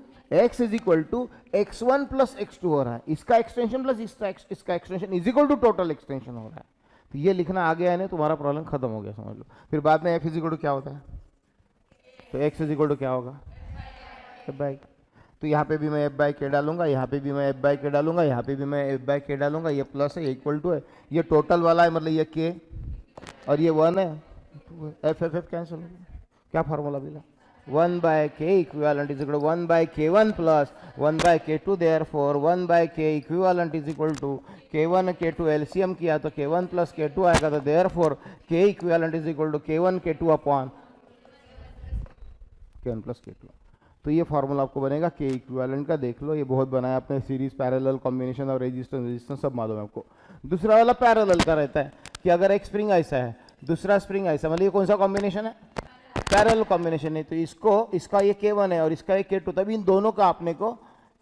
X1 plus X2 हो रहा है। इसका एक्सटेंशन प्लस इसका extension is equal to total extension हो रहा है। तो ये लिखना आ गया है ना, तुम्हारा प्रॉब्लम खत्म हो गया, समझ लो। फिर बाद में F इज इक्वल टू क्या होता है, तो x इज इक्वल टू क्या होगा, f बाई। तो यहाँ पे भी मैं f बाई के डालूंगा, यहाँ पे भी मैं f बाई के डालूंगा, यहाँ पे भी मैं f बाई के डालूंगा। ये प्लस है, ये इक्वल टू है, ये टोटल वाला है, मतलब ये k और ये 1 है, f कैंसिल हो गया। क्या फार्मूला मिला, 1 by k equivalent is equal to 1 by k1 plus 1 by k2, therefore 1 by k equivalent is equal to k1 k2 LCM किया तो k1 प्लस k2 आएगा, तो therefore k equivalent is equal to k1 k2 upon k1 plus k2। तो ये formula आपको बनेगा k equivalent का, देख लो ये बहुत बनाया आपने, सीरीज, पैरेलल, कॉम्बिनेशन और रेजिस्टेंस सब मालूम है आपको। दूसरा वाला पैरेलल का रहता है कि अगर एक स्प्रिंग ऐसा है, दूसरा स्प्रिंग ऐसा, मतलब ये कौन सा कॉम्बिनेशन है, पैरेलल कॉम्बिनेशन है। तो इसको, इसका ये k1 है और इसका ये k2, तभी इन दोनों का आपने को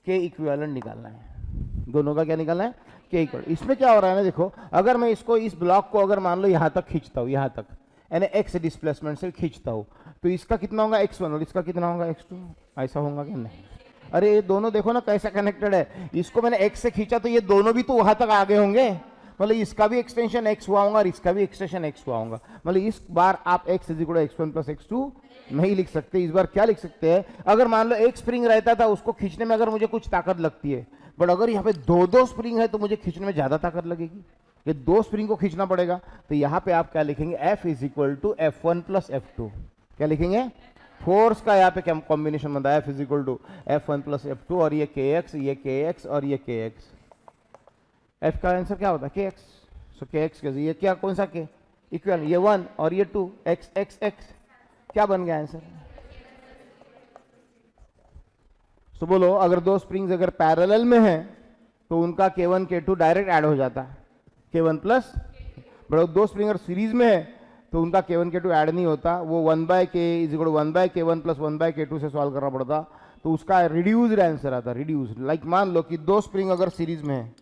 k इक्विवेलेंट निकालना है। दोनों का क्या निकालना है, k इक्विवेलेंट। इसमें क्या हो रहा है ना, देखो अगर मैं इसको, इस ब्लॉक को अगर मान लो यहाँ तक खींचता हूँ, यहाँ तक यानी x डिस्प्लेसमेंट से खींचता हूँ, तो इसका कितना होगा x1 और इसका कितना होगा x2, ऐसा होगा क्या, नहीं। अरे ये दोनों देखो ना कैसा कनेक्टेड है, इसको मैंने x से खींचा तो ये दोनों भी तो वहां तक आगे होंगे, मतलब इसका भी एक्सटेंशन x हुआ होगा और इसका भी एक्सटेंशन x हुआ होगा। मतलब इस बार आप x is equal to x1 plus x2 नहीं लिख सकते, इस बार क्या लिख सकते हैं, अगर मान लो एक स्प्रिंग रहता था, उसको खींचने में अगर मुझे कुछ ताकत लगती है, बट अगर यहाँ पे दो स्प्रिंग है तो मुझे खींचने में ज्यादा ताकत लगेगी, ये दो स्प्रिंग को खींचना पड़ेगा। तो यहाँ पे आप क्या लिखेंगे, F is equal to F1 plus F2, क्या लिखेंगे, फोर्स का यहाँ पे क्या कॉम्बिनेशन बनता है, F is equal to F1 plus F2 और ये KX और ये KX। F का आंसर क्या होता है, KX। सो KX ये क्या, कौन सा K इक्वल, ये 1 और ये 2, X क्या बन गया आंसर। सो बोलो अगर दो स्प्रिंग्स अगर पैरेलल में है तो उनका K1 K2 डायरेक्ट ऐड हो जाता है, K1 प्लस, बट दो स्प्रिंग अगर सीरीज में है तो उनका K1 K2 ऐड नहीं होता, वो 1 by K is equal to 1 by K1 plus 1 by K2 से सॉल्व करना पड़ता, तो उसका रिड्यूस्ड आंसर आता, रिड्यूस्ड। लाइक मान लो कि दो स्प्रिंग अगर सीरीज में है,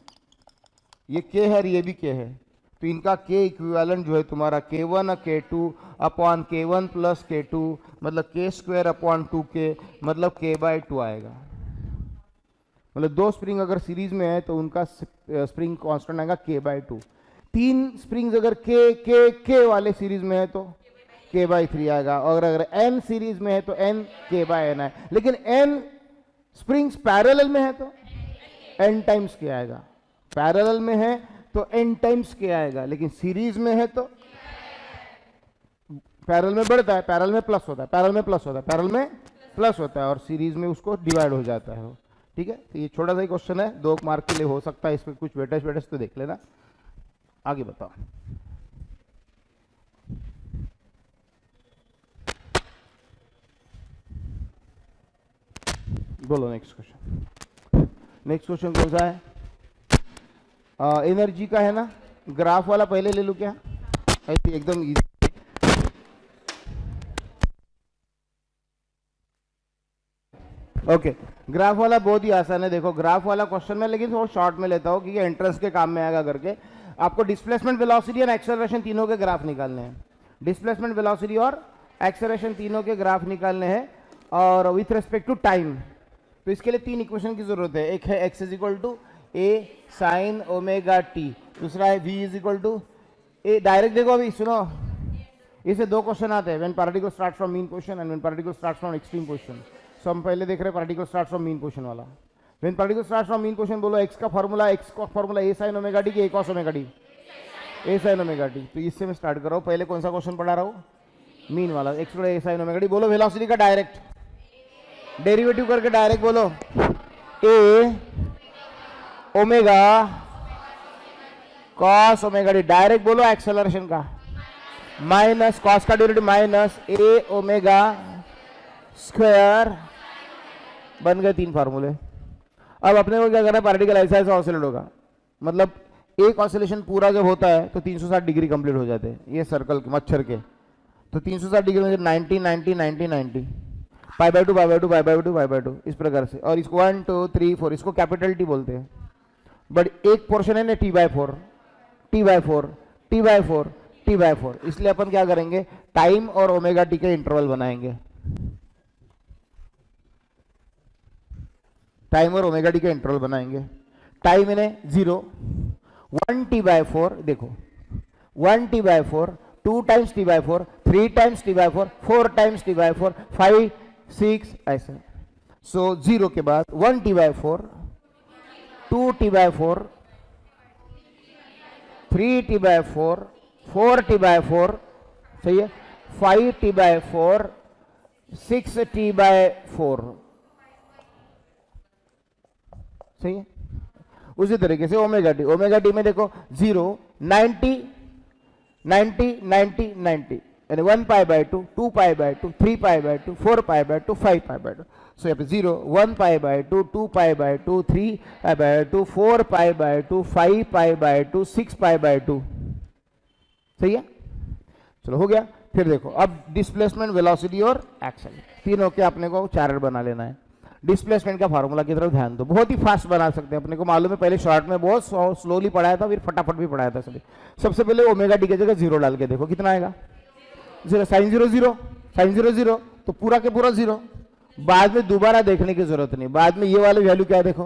ये के है और ये भी के है, तो इनका के इक्विवेलेंट जो है तुम्हारा k1 k2 upon k1 plus k2 मतलब k स्क्वायर अपॉन 2k मतलब k/2 आएगा। मतलब दो स्प्रिंग अगर सीरीज में है तो उनका स्प्रिंग कांस्टेंट आएगा k/2। तीन स्प्रिंग्स अगर के वाले सीरीज में है तो k/3 आएगा, और अगर n सीरीज में है तो n k/n है। लेकिन n स्प्रिंग्स पैरेलल में है तो n टाइम्स के आएगा, पैरेलल में है तो n टाइम्स के आएगा, लेकिन सीरीज में है तो पैरेलल में बढ़ता है, पैरेलल में प्लस होता है, पैरेलल में प्लस होता है, पैरेलल में प्लस होता है, और सीरीज में उसको डिवाइड हो जाता है। ठीक है, तो ये छोटा सा ही क्वेश्चन है, 2 मार्क के लिए हो सकता है, इस पर कुछ वेटेज तो देख लेना। आगे बताओ, बोलो नेक्स्ट क्वेश्चन। नेक्स्ट क्वेश्चन कौन सा है? एनर्जी का है ना, ग्राफ वाला पहले ले लूं क्या? ऐसे एकदम इजी। ओके, ग्राफ वाला बहुत ही आसान है। देखो ग्राफ वाला क्वेश्चन में, लेकिन थोड़ा शॉर्ट में लेता हूं क्योंकि एंट्रेंस के काम में आएगा करके। आपको डिस्प्लेसमेंट, वेलोसिटी और एक्सेलरेशन तीनों के ग्राफ निकालने हैं। डिस्प्लेसमेंट, वेलोसिटी और एक्सेलरेशन तीनों के ग्राफ निकालने हैं, और विथ रेस्पेक्ट टू टाइम। तो इसके लिए 3 इक्वेशन की जरूरत है। एक है x = a sin omega t, दूसरा है v = a। डायरेक्ट देखो, अभी सुनो, इसे 2 क्वेश्चन आते हैं, when particle start from mean position and when particle start from extreme position. So हम पहले देख रहे हैं particle start from mean position वाला। When particle start from mean position, बोलो x का formula a sin omega t कि a cos omega t? a sin omega t। तो इससे मैं स्टार्ट कर रहा हूँ। पहले कौन सा क्वेश्चन पढ़ा रहा हूँ? मीन वाला, x a sin omega t। बोलो वेलोसिटी का डायरेक्ट डेरिवेटिव करके डायरेक्ट बोलो, a omega cos omega T. Direct बोलो एक्सेलरेशन का, माइनस कॉस का derivative minus a omega square. बन गए 3 फार्मूले। अब अपने को क्या करना है? पार्टिकल ऐसा ऐसा ऑसिलेट होगा, मतलब एक ऑसिलेशन पूरा जब होता है तो 360 डिग्री कंप्लीट हो जाते हैं, ये सर्कल के, मच्छर के। तो 360 डिग्री में 90 90 90 90 π/2 π/2 π/2 π/2 इस प्रकार से। और इसको 1 2 3 4 इसको कैपिटल टी बोलते हैं। बट एक पोर्शन है ना t/4 t/4 t/4 t/4, इसलिए अपन क्या करेंगे? टाइम और ओमेगा टी के इंटरवल बनाएंगे। टाइम और ओमेगा टी के इंटरवल बनाएंगे। टाइम इन्हें 0, 1 t/4, देखो 1 t/4, 2 times t/4, 3 times t/4, 4 times t/4, 5 6 ऐसे। सो 0 के बाद 1 t/4, 2 t/4, 3 t/4, 4 t/4, सही है, 5 t/4, 6 t/4, सही है। उसी तरीके से ओमेगा टी में देखो 0 90 90 90 90 यानी 1 π/2, 2 π/2, 3 π/2, 4 π/2, 5 π/2। सो यहाँ पे 0 1 π/2, 2 π/2, 3 π/2, 4 π/2, 5 π/2, 6 π/2, सही है। चलो हो गया। फिर देखो अब डिस्प्लेसमेंट, वेलोसिटी और एक्शन तीनों के अपने को चार्ट बना लेना है। डिस्प्लेसमेंट का फार्मूला की तरफ ध्यान दो, बहुत ही फास्ट बना सकते हैं, अपने को मालूम है। पहले शॉर्ट में बहुत स्लोली पढ़ाया था, फिर फटाफट भी पढ़ाया था सभी। सबसे पहले ओमेगा टी की जगह 0 डाल के देखो कितना आएगा। 0 sin 0 0 sin 0 0, तो पूरा के पूरा 0। बाद में दोबारा देखने की जरूरत नहीं, बाद में ये वाले वैल्यू क्या है देखो,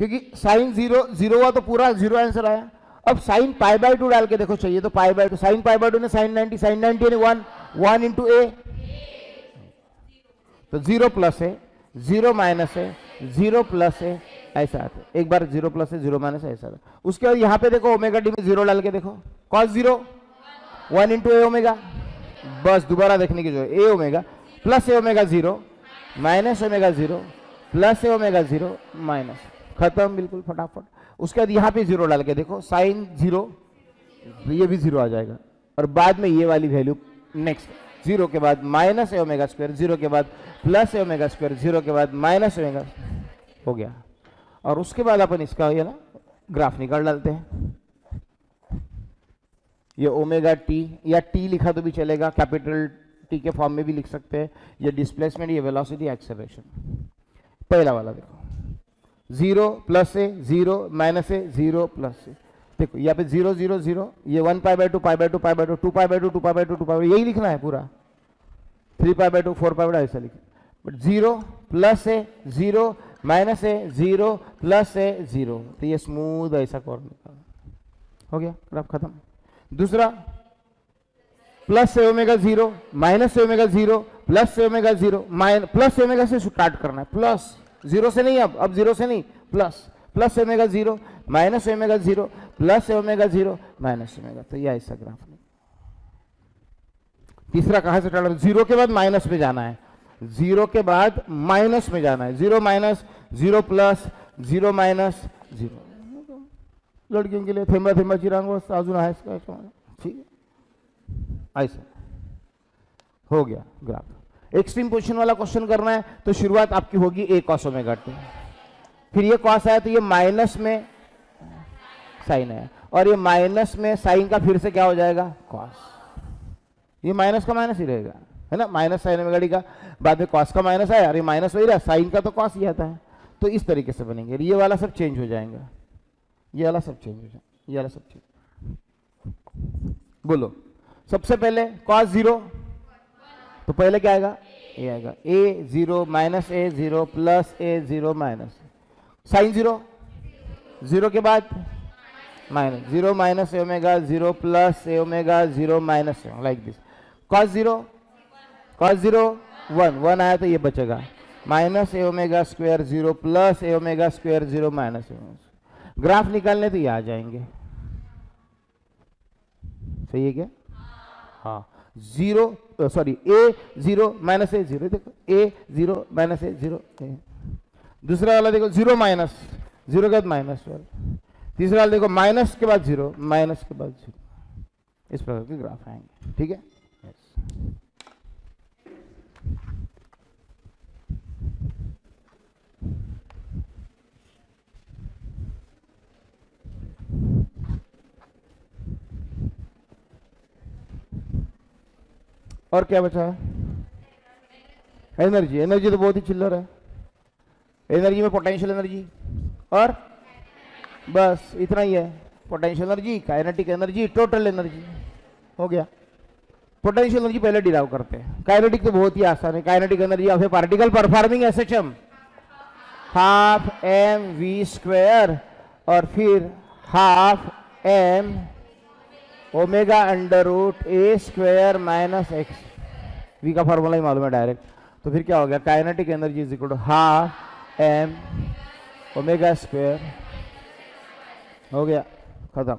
क्योंकि sin 0 0 हुआ तो पूरा 0 आंसर आया। अब sin π/2 डाल के देखो चाहिए तो π/2, sin π/2 ने sin 90, sin 90 यानी 1 इंटू a, तो 0 प्लस है, 0 माइनस है, 0 प्लस है, ऐसा आता है। एक बार 0 प्लस है, 0 माइनस है, ऐसा आता है। उसके बाद यहाँ पे देखो ओमेगा टी में 0 डाल के देखो, cos 0 1 इंटू ए ओमेगा, बस दोबारा देखने की जरूरत। ए ओमेगा प्लस ए ओमेगा 0 माइनस ओमेगा 0 प्लस ए ओमेगा 0 माइनस, खत्म बिल्कुल फटाफट। उसके बाद यहाँ पे 0 डाल के देखो, साइन 0, ये भी 0 आ जाएगा। और बाद में ये वाली वैल्यू नेक्स्ट, 0 के बाद माइनस ए ओमेगा स्क्वायर, 0 के बाद प्लस ए ओमेगा स्क्वायर, 0 के बाद माइनस ओमेगा, हो गया। और उसके बाद अपन इसका ये ना ग्राफ निकाल डालते हैं। ये ओमेगा टी या टी लिखा तो भी चलेगा, कैपिटल टी के फॉर्म में भी लिख सकते हैं। ये डिस्प्लेसमेंट, ये वेलोसिटी, एक्सेलरेशन। पहला वाला देखो, 0 प्लस है, 0 माइनस है, 0 प्लस है, देखो यहाँ पे 0 0 0, ये 1 pi by 2 pi by 2 pi by 2 2 pi by 2 2 pi by 2 2 pi by, यही लिखना है पूरा, 3 पाई बाई 2 4 पाई बाई 2 ऐसा लिखना, बट 0 प्लस है 0 माइनस है 0 प्लस है 0, तो ये स्मूथ ऐसा कॉर्ड निकालना, हो गया ग्राफ खत्म। दूसरा प्लस से ओमेगा 0 माइनस से ओमेगा 0 प्लस से ओमेगा 0 प्लस से ओमेगा से स्टार्ट करना है, प्लस 0 से नहीं, अब 0 से नहीं, plus plus omega 0 minus omega 0 plus omega 0 minus omega, तो यह ऐसा ग्राफ है। तीसरा कहां से स्टार्ट, 0 के बाद माइनस में जाना है, 0 के बाद माइनस में जाना है, 0 माइनस 0 प्लस 0 माइनस 0, लड़कियों के लिए थेंबा थेंबा चिरांगो अजून आहे का, ठीक है, ऐसा हो गया ग्राफ। एक्सट्रीम पोजीशन वाला क्वेश्चन करना है तो शुरुआत आपकी होगी a cos ओमेगा t, फिर ये कॉस आया तो ये माइनस में साइन है, और ये माइनस में साइन का फिर से क्या हो जाएगा कॉस, ये माइनस का माइनस ही रहेगा, है ना, माइनस साइन ओमेगा टी का, बाद में कॉस का माइनस आया, अरे माइनस वही रहा, साइन का तो कॉस ही आता है, तो इस तरीके से बनेंगे, ये वाला सब चेंज हो जाएगा, ये वाला सब चेंज हो जाएगा, ये वाला सब चेंज। बोलो सबसे पहले कॉस 0, तो पहले क्या आएगा, ए आएगा, ए 0 माइनस ए 0 प्लस ए 0 माइनस, साइन 0, 0 के बाद minus 0 minus omega 0 plus omega 0 minus, like this, cos 0 1 आया तो ये बचेगा, minus omega square 0 plus omega square 0 minus, graph निकालने तो ये आ जाएंगे, सही है क्या, हाँ, 0 सॉरी ए 0 माइनस ए 0, देखो ए 0 माइनस ए 0, दूसरा वाला देखो 0 माइनस 0 के बाद माइनस 12, तीसरा वाला देखो माइनस के बाद 0 माइनस के बाद 0, इस प्रकार के ग्राफ आएंगे, ठीक है। और क्या बचा है, एनर्जी, एनर्जी तो बहुत ही चिल्लर है, एनर्जी में पोटेंशियल एनर्जी और बस इतना ही है, potential energy, kinetic energy, total energy, हो गया। पोटेंशियल एनर्जी पहले डिराइव करते हैं, काइनेटिक तो बहुत ही आसान है, kinetic energy of a particle performing SHM half m v square और फिर half m omega under root a square minus x, v का फॉर्मूला ही मालूम है डायरेक्ट, तो फिर क्या हो गया, kinetic energy is equal to half m omega square, हो गया खत्म।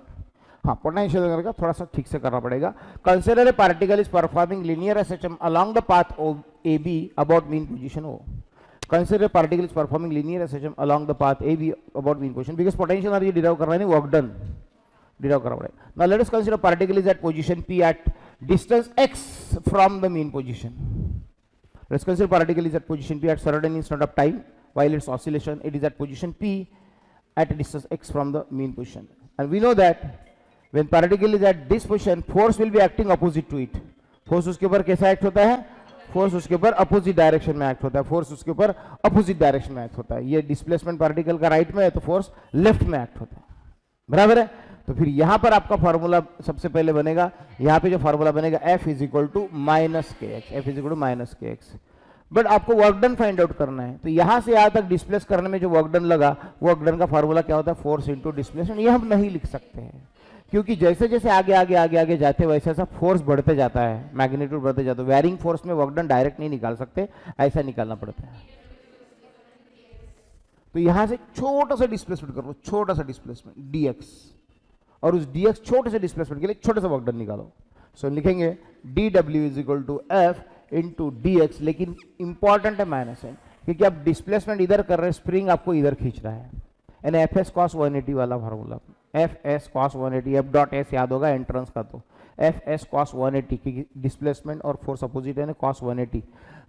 हाँ, पोटेंशियल एनर्जी का थोड़ा सा ठीक से करना पड़ेगा। Consider a particle is performing linear SHM along the path A B about mean position O, consider a particle is performing linear SHM along the path A B about mean position, because potential energy derive करना है, work done derive करना पड़ेगा। Now let us consider particle is at position p at distance x from the mean position. Let's consider particle is at position p at certain instant of time while its oscillation, it is at position p at a distance x from the mean position, and we know that when particle is at this position force will be acting opposite to it, force उसके ऊपर कैसा act होता है, force उसके ऊपर opposite direction में act होता है, फोर्स उसके ऊपर अपोजिट डायरेक्शन में एक्ट होता है, ये डिस्प्लेसमेंट पार्टिकल का राइट में है तो फोर्स लेफ्ट में एक्ट होता है, बराबर है। तो फिर यहां पर आपका फॉर्मूला सबसे पहले बनेगा, यहां पे जो फॉर्मूला बनेगा F is equal to minus k x, F is equal to minus k x, but आपको वर्क डन फाइंड आउट करना है, तो यहां से यहां तक डिस्प्लेस करने में जो वर्क डन लगा, वर्क डन का फॉर्मूला क्या होता है, फोर्स इंटू डिस्प्लेसमेंट, ये हम नहीं लिख सकते हैं क्योंकि जैसे जैसे आगे आगे आगे आगे जाते वैसे ऐसा फोर्स बढ़ते जाता है, मैग्नीट्यूड बढ़ते जाता है, वेरिंग फोर्स में वर्क डन डायरेक्ट नहीं निकाल सकते, ऐसा निकालना पड़ता है। तो यहां से छोटा सा डिस्प्लेसमेंट कर लो, छोटा सा डिस्प्लेसमेंट dx, और उस dx छोटे से डिस्प्लेसमेंट के लिए छोटे सा वर्क डन निकालो। सो लिखेंगे dw is equal to f into dx, लेकिन इंपॉर्टेंट है माइनस है क्योंकि आप डिस्प्लेसमेंट इधर कर रहे हैं, स्प्रिंग आपको इधर खींच रहा है, यानी एफ एस कॉस 180 वाला formula, F S cos 180, F dot S याद होगा एंट्रेंस का, तो एफ एस कॉस 180 की डिस्प्लेसमेंट और फोर्स अपोजिट है कॉस 180,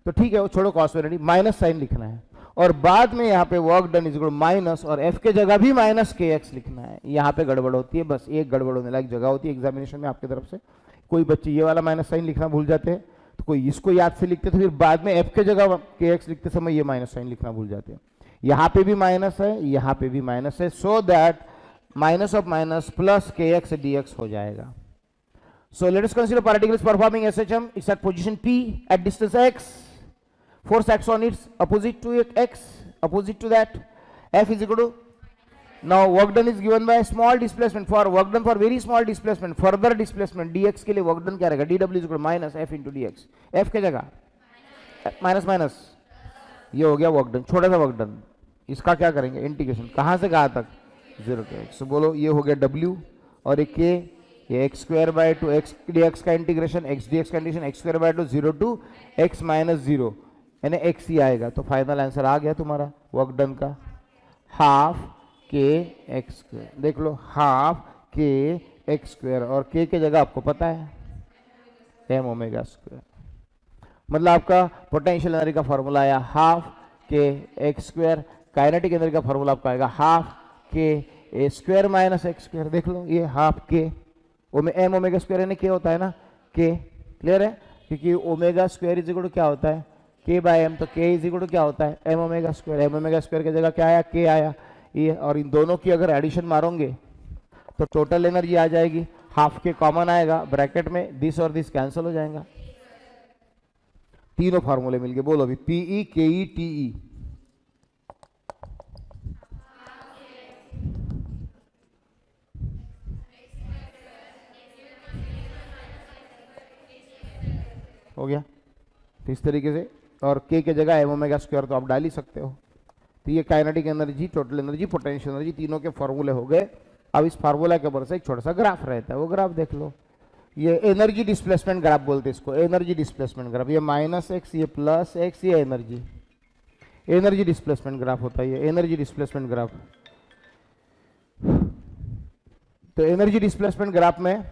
तो ठीक है वो छोड़ो कॉस 180, माइनस साइन लिखना है और बाद में यहाँ पे work done is equal minus और एफ के जगह भी माइनस के एक्स लिखना है। यहाँ पे गड़बड़ होती है, बस एक गड़बड़ होने लायक जगह होती है एग्जामिनेशन में आपकी तरफ से, कोई बच्चे ये वाला माइनस साइन लिखना भूल जाते हैं, तो कोई इसको याद से लिखते तो फिर बाद में एफ के जगह के एक्स लिखते समय ये माइनस साइन लिखना भूल जाते हैं। यहाँ पे भी माइनस है, यहाँ पे भी माइनस है, so that minus of minus plus के एक्स डी एक्स हो जाएगा. So let us consider particle is performing SHM. It's at position P at distance x. Force acts on its opposite to x, opposite to that. F is equal to. Now work done is given by a small displacement. For work done for very small displacement, further displacement dx के लिए work done क्या रहेगा? dw is equal to minus f into dx. F क्या जगह? Minus minus. ये हो गया work done, छोटा सा वर्क डन. इसका क्या करेंगे? इंटीग्रेशन. कहाँ से कहाँ तक? 0 to x. So बोलो ये हो गया w और एक k, ये x square by two x D x का इंटीग्रेशन, एक्स डी एक्स का integration, x square by two 0 to x minus 0, यानी x ही आएगा. तो फाइनल आंसर आ गया तुम्हारा वर्क डन का, हाफ के एक्स स्क्वायर. देख लो, हाफ के एक्स स्क्वायर, और k के जगह आपको पता है m ओमेगा स्क्वायर. मतलब आपका पोटेंशियल एनर्जी का फॉर्मूला आया हाफ के एक्स स्क्वायर. काइनेटिक एनर्जी का फॉर्मूला आपका आएगा हाफ के ए स्क्वायर माइनस एक्स स्क्वायर. देख लो, ये हाफ के एम ओमेगा स्क्वायर यानी के होता है ना, के. क्लियर है? क्योंकि omega square is equal to क्या होता है? के बाय एम. तो के इज इक्वल टू क्या होता है? M omega square. M omega square की जगह क्या आया? के आया. ये और इन दोनों की अगर एडिशन मारोगे तो टोटल एनर्जी आ जाएगी. हाफ के कॉमन आएगा ब्रैकेट में, दिस और दिस कैंसिल हो जाएगा. तीनों फॉर्मूले मिल गए. बोलो अभी पीई केई टीई. हो गया तो इस तरीके से. और के के जगह एम ओमेगा स्क्वायर तो आप डाल ही सकते हो. तो ये kinetic energy, total energy, potential energy, तीनों के फॉर्मूले हो गए. अब इस फार्मूला के ऊपर से एक छोटा सा ग्राफ रहता है, वो ग्राफ देख लो. ये एनर्जी डिस्प्लेसमेंट ग्राफ बोलते हैं इसको, एनर्जी डिस्प्लेसमेंट ग्राफ. ये माइनस एक्स, ये प्लस एक्स, ये एनर्जी डिस्प्लेसमेंट ग्राफ होता है. ये एनर्जी डिस्प्लेसमेंट ग्राफ. तो एनर्जी डिस्प्लेसमेंट ग्राफ में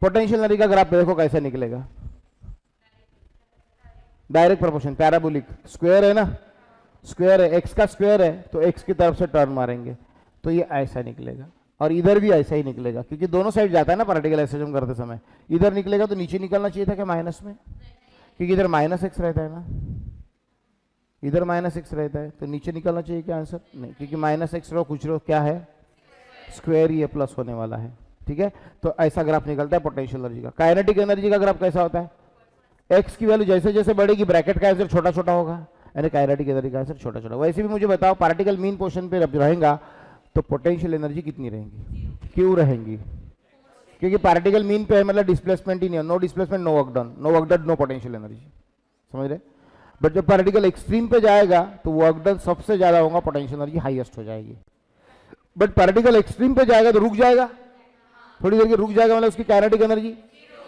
पोटेंशियल एनर्जी का ग्राफ देखो कैसे निकलेगा. Direct proportion, parabolic. स्क्वायर है ना, स्क्वायर है, एक्स का स्क्वायर है तो एक्स की तरफ से टर्न मारेंगे तो ये ऐसा निकलेगा. और इधर भी ऐसा ही निकलेगा, क्योंकि दोनों साइड जाता है ना पार्टिकल एसएचएम करते समय. इधर निकलेगा तो नीचे निकलना चाहिए था क्या? माइनस में, क्योंकि इधर माइनस एक्स रहता है ना, इधर माइनस एक्स रहता है, तो नीचे निकलना चाहिए क्या? आंसर नहीं, क्योंकि माइनस एक्स रो कुछ रो क्या है? स्क्वायर ही है, प्लस होने वाला है. ठीक है, तो ऐसा ग्राफ निकलता है पोटेंशियल एनर्जी का. काइनेटिक एनर्जी का ग्राफ कैसा होता है? एक्स की वैल्यू जैसे जैसे बढ़ेगी ब्रैकेट का आंसर छोटा छोटा होगा, यानी काइनेटिक एनर्जी का आंसर छोटा छोटा. वैसे भी मुझे बताओ, पार्टिकल मीन पोजीशन पे रहेगा तो पोटेंशियल एनर्जी कितनी रहेंगी? क्यों रहेंगी? क्योंकि पार्टिकल मीन पे है, मतलब डिस्प्लेसमेंट ही नहीं है. No displacement, no work done. No work done, no potential energy. समझ रहे? बट जब पार्टिकल एक्सट्रीम पे जाएगा तो वर्क डन सबसे ज्यादा होगा, पोटेंशियल एनर्जी हाईएस्ट हो जाएगी. बट पार्टिकल एक्सट्रीम पे जाएगा तो रुक जाएगा, थोड़ी देर के रुक जाएगा, मतलब उसकी काइनेटिक एनर्जी,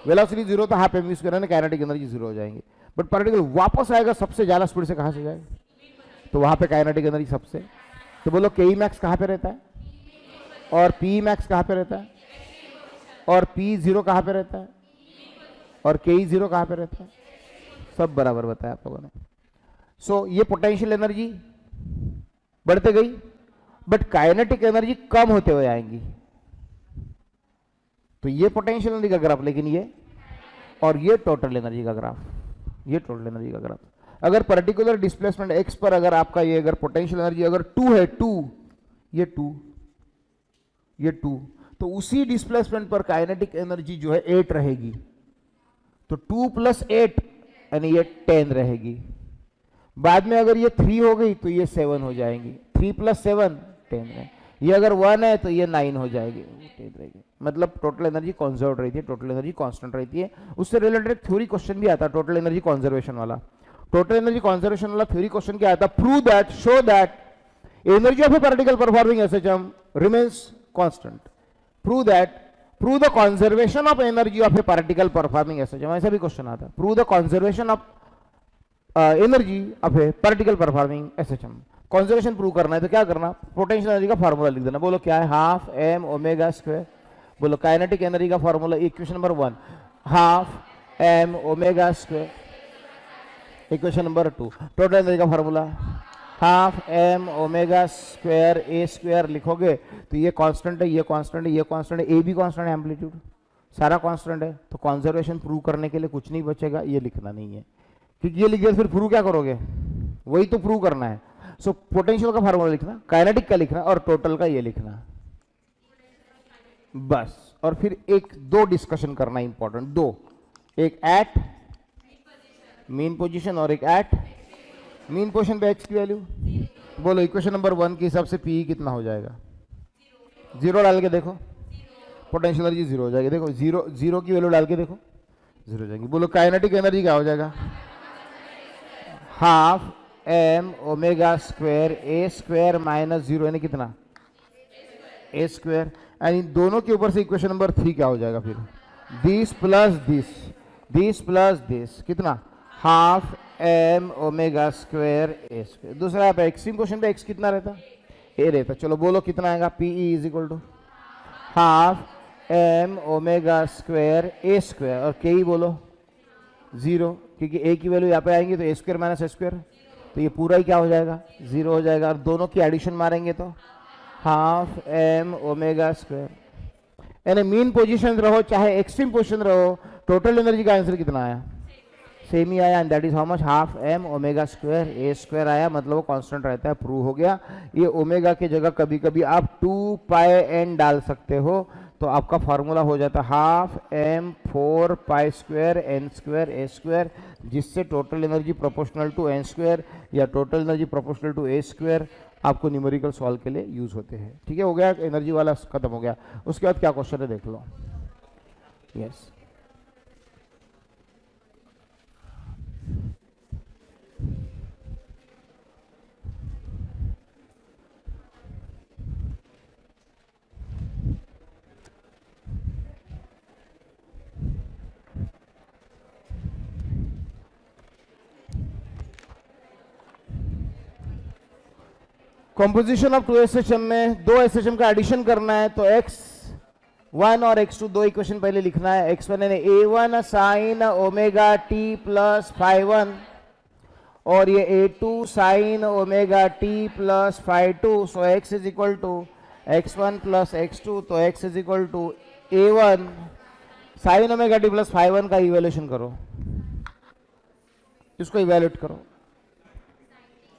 वेलोसिटी 0 तो half m square, kinetic energy 0 हो जाएंगे. बट पार्टिकल वापस आएगा सबसे ज्यादा स्पीड से, कहां से जाएगा? तो वहां पे काइनेटिक एनर्जी सबसे. तो बोलो के मैक्स कहां पे रहता है, और पी मैक्स कहां पे रहता है, और पी 0 कहां पे रहता है, और के 0 कहां पे रहता है? सब बराबर बताया आप लोगों ने. सो ये पोटेंशियल एनर्जी बढ़ते गई, बट काइनेटिक एनर्जी कम होते हुए आएंगी. तो ये पोटेंशियल एनर्जी का ग्राफ, लेकिन ये और ये टोटल एनर्जी का ग्राफ, ये टोटल एनर्जी का ग्राफ. अगर पर्टिकुलर डिस्प्लेसमेंट एक्स पर अगर आपका ये अगर पोटेंशियल एनर्जी अगर 2 है, 2, ये 2, ये 2, तो उसी डिस्प्लेसमेंट पर काइनेटिक एनर्जी जो है 8 रहेगी. तो 2 + 8 यानी ये 10 रहेगी. बाद में अगर ये 3 हो गई तो ये 7 हो जाएंगी. 3 + 7 10 है. ये अगर 1 है तो ये 9 हो जाएगी, 10 रहेगी. मतलब टोटल एनर्जी कंजर्व रहती है, टोटल एनर्जी कांस्टेंट रहती है. उससे रिलेटेड थ्योरी क्वेश्चन भी आता है, टोटल एनर्जी कंजर्वेशन वाला. टोटल एनर्जी कंजर्वेशन वाला थ्योरी क्वेश्चन क्या आता है? Prove that, show that energy of a particle performing SHM remains constant. Prove that, prove the conservation of energy of a particle performing SHM. ऐसा भी question आता है. Prove the conservation of energy of a particle performing SHM. Conservation prove करना है तो क्या करना? Potential energy का फॉर्मूला लिख देना. बोलो क्या है? Half m omega square. बोलो काइनेटिक एनर्जी का formula, equation number 1 half m omega square. Equation number 2 total energy का formula half m omega square ए स्क्वायर. लिखोगे तो ये कांस्टेंट है, ये कांस्टेंट है, ये कांस्टेंट है, ए भी कांस्टेंट है, एम्पलीट्यूड सारा कांस्टेंट है. तो कंजर्वेशन प्रूव करने के लिए कुछ नहीं बचेगा, ये लिखना नहीं है, क्योंकि ये लिख दिया फिर प्रूव क्या करोगे? वही तो प्रूव करना है. सो पोटेंशियल का फॉर्मूला लिखना, काइनेटिक का लिखना और टोटल का ये लिखना. बस, और फिर एक दो डिस्कशन करना इंपॉर्टेंट, दो, एक एट मीन पोजीशन और एक एट मीन पोजीशन पे एक्स की वैल्यू। बोलो इक्वेशन नंबर 1 के हिसाब से पी कितना हो जाएगा? 0 डाल के देखो, पोटेंशियल एनर्जी 0 हो जाएगी। देखो 0 की वैल्यू डाल के देखो 0 हो जाएगी। बोलो काइनेटिक एनर्जी क्या हो जाएगा? हाफ एम ओमेगा स्क्वायर ए स्क्वायर माइनस 0 यानी कितना? ए स्क्वायर। एंड इन दोनों के ऊपर से इक्वेशन नंबर 3 क्या हो जाएगा फिर? This plus this plus this कितना? हाफ एम ओमेगा स्क्वायर ए स्क्वायर। दूसरा यहाँ पे एक्सट्रीम क्वेश्चन पे एक्स कितना रहता? ए रहता। चलो बोलो कितना आएगा? PE is equal to half m omega square A square, और के ई बोलो 0, क्योंकि ए की वैल्यू यहाँ पे आएंगी तो ए स्क्वायर माइनस ए स्क्वायर, तो ये पूरा ही क्या हो जाएगा? 0 हो जाएगा। और दोनों की एडिशन मारेंगे तो हाफ एम ओमेगा स्क्वायर। यानी मीन पोजीशन रहो चाहे एक्सट्रीम पोजीशन रहो, टोटल एनर्जी का आंसर कितना आया? सेम ही आया, and that is how much? Half m omega square A square आया, मतलब वो कांस्टेंट रहता है। प्रूव हो गया। ये ओमेगा की जगह कभी कभी आप 2 पाई एन डाल सकते हो, तो आपका फार्मूला हो जाता है half m 4 pi square n square ए स्क्वायर, जिससे total energy proportional to n square या total energy proportional to a square आपको न्यूमेरिकल सॉल्व के लिए यूज होते हैं। ठीक है, हो गया एनर्जी वाला, खत्म हो गया। उसके बाद क्या क्वेश्चन है देख लो। यस, कॉम्पोजिशन ऑफ 2 एसएचएम में 2 एसएचएम का एडिशन करना है, तो x1 और x2 दो इक्वेशन पहले लिखना है। x1 यानी a1 sine omega t plus phi one, और ये a2 sine omega t plus phi two. So x is equal to x1 plus x2, तो x is equal to a1 sine omega t plus phi one का evolution करो, इसको evaluate करो।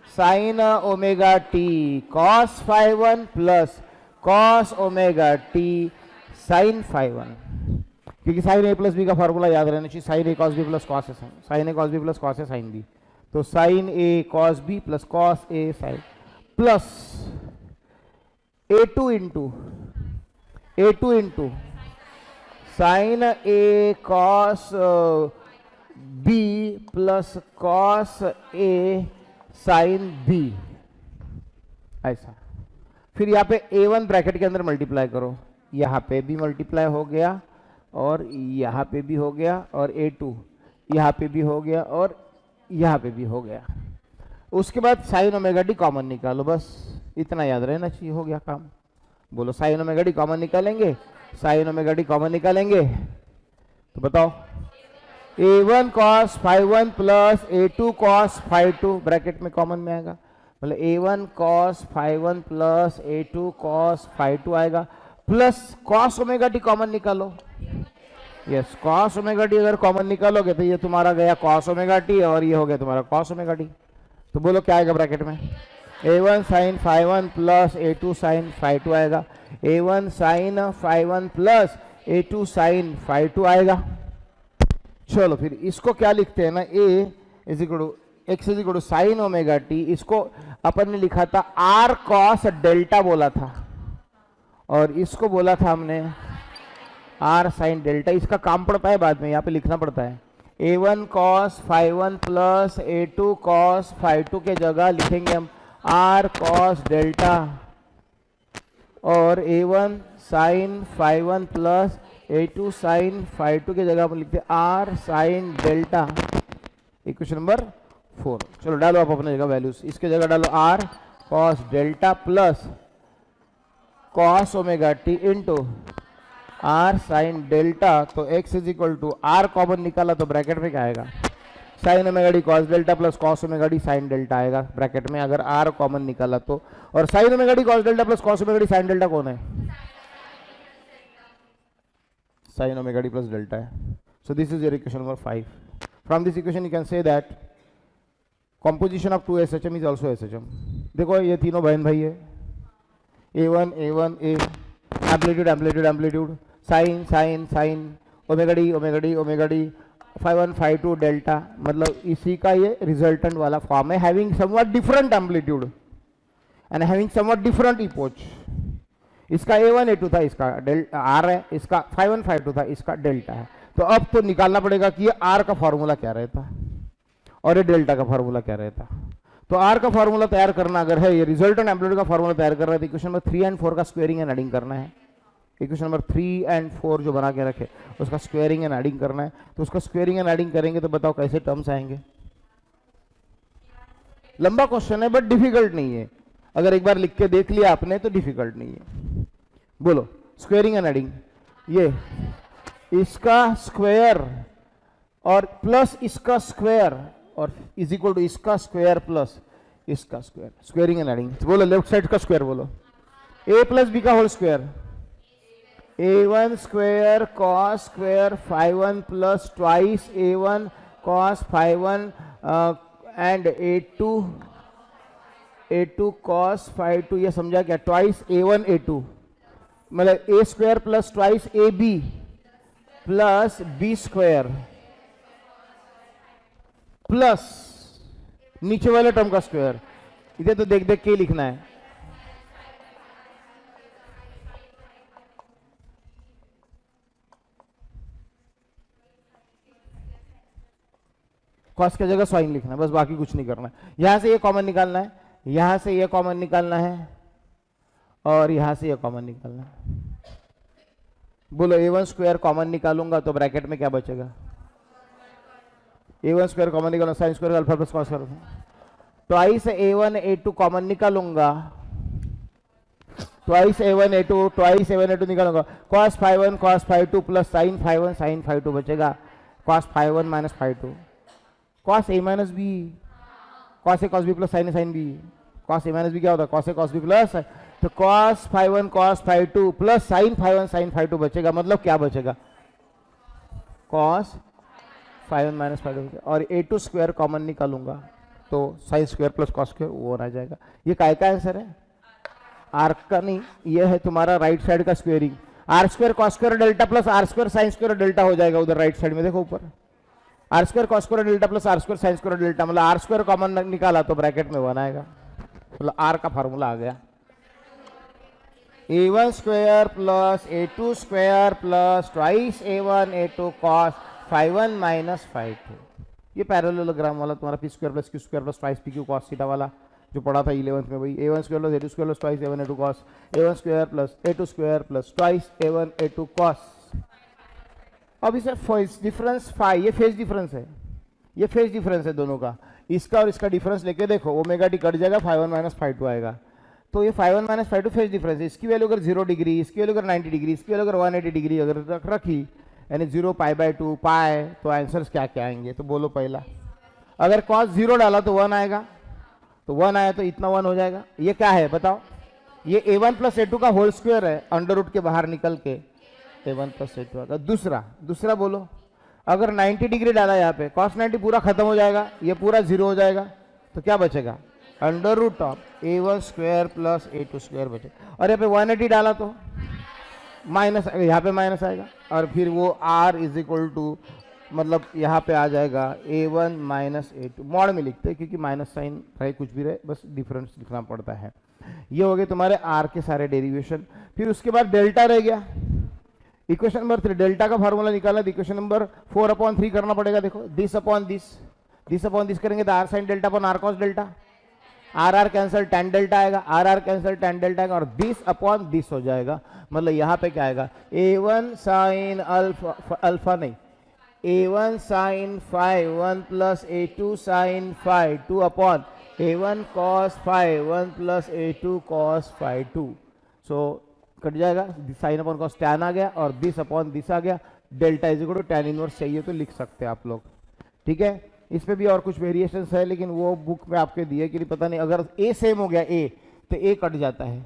Sine omega t cos phi one plus cos omega t sine phi one, क्योंकि sine a plus b का formula याद रहना चाहिए। Sine a cos b plus cos a sign a cos b plus cos a sine b, तो sine a cos b plus cos a sine plus a2 into sine a cos b plus cos a sine b, ऐसा। फिर यहाँ पे a1 bracket के अंदर multiply करो, यहाँ पे भी मल्टीप्लाई हो गया और यहाँ पे भी हो गया, और a2 यहाँ पे भी हो गया और यहाँ पे भी हो गया। उसके बाद साइन ओमेगा डी कॉमन निकालो, बस इतना याद रहना चाहिए, हो गया काम। बोलो साइन ओमेगा डी कॉमन निकालेंगे, साइन ओमेगा डी कॉमन निकालेंगे तो बताओ a1 cos phi one plus a2 cos phi two bracket में कॉमन में आएगा, मतलब a1 cos phi one plus a2 cos phi two आएगा, plus cos omega t common निकालो। यस, cos ओमेगा टी अगर कॉमन निकालोगे तो ये तुम्हारा गया cos ओमेगा टी और ये हो गया तुम्हारा cos ओमेगा टी। तो बोलो क्या आएगा ब्रैकेट में? a1 sin phi one plus a2 sin phi two आएगा, a1 sin phi one plus a2 sin phi two आएगा। चलो फिर इसको क्या लिखते हैं ना, a is equal to x is equal to sine omega t, इसको अपन ने लिखा था r cos डेल्टा बोला था, और इसको बोला था हमने r sin डेल्टा। इसका काम पड़ता है बाद में, यहाँ पे लिखना पड़ता है a1 cos phi one plus a2 cos phi two के जगह लिखेंगे हम r cos डेल्टा, और a1 sin phi one plus a2 sin phi two के जगह हम लिखते हैं r sin delta. Equation number 4। चलो डालो आप अपने जगह वैल्यूज, इसके जगह डालो r cos delta plus cos omega t into r sin delta. तो x is equal to r common निकाला तो ब्रैकेट में क्या आएगा? Sine omega d cos delta plus cos omega d sin delta आएगा ब्रैकेट में, अगर r कॉमन निकाला तो। और sine omega d cos delta plus cos omega d sin delta कौन है? sin omega d plus delta है। So this is your equation number 5. From this equation you can say that composition of 2 SHM is also SHM। देखो ये तीनों बहन भाई है, A1 A1 A, amplitude amplitude amplitude, sine sine sine, omega d omega d omega d, phi 1 phi 2 delta, मतलब इसी का ये रिजल्टेंट वाला फॉर्म है, having somewhat different amplitude and having somewhat different epoch. इसका A1 A2 था, इसका R है, इसका फाई 1 फाई 2 था, इसका डेल्टा है। तो अब तो निकालना पड़ेगा कि ये R का फॉर्मूला क्या रहता और ये डेल्टा का फॉर्मूला क्या रहता। तो R का फॉर्मूला तैयार करना अगर है, ये रिजल्टेंट एम्पलीट्यूड का फॉर्मूला तैयार कर रहा है, तो इक्वेशन नंबर 3 एंड 4 का स्क्वायरिंग एंड एडिंग करना है। इक्वेशन नंबर 3 एंड 4 जो बना के रखे उसका स्क्वायरिंग एंड एडिंग करना है। तो उसका स्क्वायरिंग एंड एडिंग करेंगे तो बताओ कैसे टर्म्स आएंगे। लंबा क्वेश्चन है बट डिफिकल्ट नहीं है, अगर एक बार लिख के देख लिया आपने तो डिफिकल्ट नहीं है। बोलो स्क्वायरिंग एंड एडिंग, ये इसका स्क्वायर और प्लस इसका स्क्वायर और इज इक्वल टू इसका स्क्वायर प्लस इसका स्क्वायर, स्क्वायरिंग एंड एडिंग। बोलो लेफ्ट साइड का स्क्वायर बोलो, a प्लस बी का whole square, a1 square cos square phi 1 plus twice a1 cos phi 1 and a2 cos phi 2, ये समझा क्या, ट्वाइस a1 a2, मतलब a square plus twice ab plus b square plus नीचे वाले term का square. इधर तो देख देख के लिखना है। कॉस की जगह साइन लिखना है, बस बाकी कुछ नहीं करना है। यहां से ये कॉमन निकालना है, यहां से ये कॉमन निकालना है और यहां से ये कॉमन निकालना है। बोलो a1 स्क्वायर कॉमन निकालूंगा तो ब्रैकेट में क्या बचेगा, a1 स्क्वायर कॉमन निकालूंगा sine square alpha plus cos square, twice a1 a2 common निकालूंगा, ट्वाइस a1 a2 निकालूंगा, cos phi 1 cos phi 2 plus sine phi 1 sine phi 2 बचेगा, cos phi 1 minus phi 2, cos a minus b, cos a cos b plus sine a sine b, cos a minus b क्या होता है, cos a cos b plus, तो cos phi 1 cos phi 2 plus sine phi 1 sine phi 2 बचेगा, मतलब क्या बचेगा, cos phi 1 minus phi 2, और a2 square common निकालूंगा तो sine square plus cos square वो आ जाएगा। ये काय का आंसर है, आर का नहीं, ये है तुम्हारा राइट साइड का squaring, r square cos square delta plus r square sine square delta हो जाएगा उधर राइट साइड में, देखो ऊपर r square cos square delta plus r square sine square delta, मतलब आर स्क्वायर कॉमन निकाला तो ब्रैकेट में 1 आएगा, मतलब आर का फॉर्मूला आ गया, a1 square plus a2 square plus twice a1 a2 cos phi 1 minus phi 2। ये पैरेललोग्राम वाला तुम्हारा p square plus q square plus twice p q cos theta वाला जो पढ़ा था 11th में, भाई a1 square plus a2 square plus twice a1 a2 cos, a1 square plus a2 square plus twice a1 a2 cos. अब इसे phase difference phi, ये phase difference है, ये फेज डिफरेंस है दोनों का, इसका और इसका डिफरेंस लेके देखो ओमेगा टी कट जाएगा, फाई 1 माइनस फाई 2 आएगा, तो ये phi 1 minus phi 2 phase difference है। इसकी वैल्यू अगर 0 डिग्री, इसकी वैल्यू अगर 90 डिग्री, इसकी वैल्यू अगर 180 डिग्री अगर रखी, यानी 0 पाई बाय 2 पाए, तो आंसर्स क्या क्या आएंगे, तो बोलो पहला, अगर कॉस 0 डाला तो 1 आएगा, तो 1 आया तो इतना 1 हो जाएगा। ये क्या है बताओ, ये a1 प्लस a2 का होल स्क्वायर है, अंडर रूट के बाहर निकल के a1 प्लस a2 आएगा। दूसरा बोलो, अगर 90 डिग्री डाला यहाँ पे, कॉस 90 पूरा खत्म हो जाएगा, ये पूरा 0 हो जाएगा, तो क्या बचेगा, under root of a1 square plus a2 square बचेगा, और यहाँ पे 180 डाला तो माइनस, यहाँ पे माइनस आएगा, और फिर वो r इज इक्वल टू, मतलब यहाँ पे आ जाएगा a1 माइनस a2, मॉड में लिखते हैं क्योंकि माइनस साइन रहे कुछ भी रहे, बस डिफरेंस लिखना पड़ता है। ये हो गए तुम्हारे r के सारे डेरिवेशन। फिर उसके बाद डेल्टा रह गया, इक्वेशन नंबर 3, डेल्टा का फार्मूला निकालना, इक्वेशन नंबर 4/3 करना पड़ेगा। देखो दिस अपॉन दिस करेंगे तो r sine delta upon r कॉस delta, r cancel tan delta आएगा, आर कैंसिल tan डेल्टा आएगा, और दिस अपॉन दिस हो जाएगा, मतलब यहाँ पे क्या आएगा, a1 साइन अल्फा नहीं, a1 sine phi 1 plus a2 sine phi 2 upon a1 cos phi 1 plus a2 cos phi 2। So cut जाएगा, साइन अपॉन कॉस टैन आ गया, और दिस अपॉन दिस आ गया, delta is equal to tan inverse चाहिए तो लिख सकते हैं आप लोग, ठीक है। इस पे भी और कुछ वेरिएशंस है, लेकिन वो बुक में आपके दिए कि नहीं पता नहीं, अगर a सेम हो गया a तो a कट जाता है,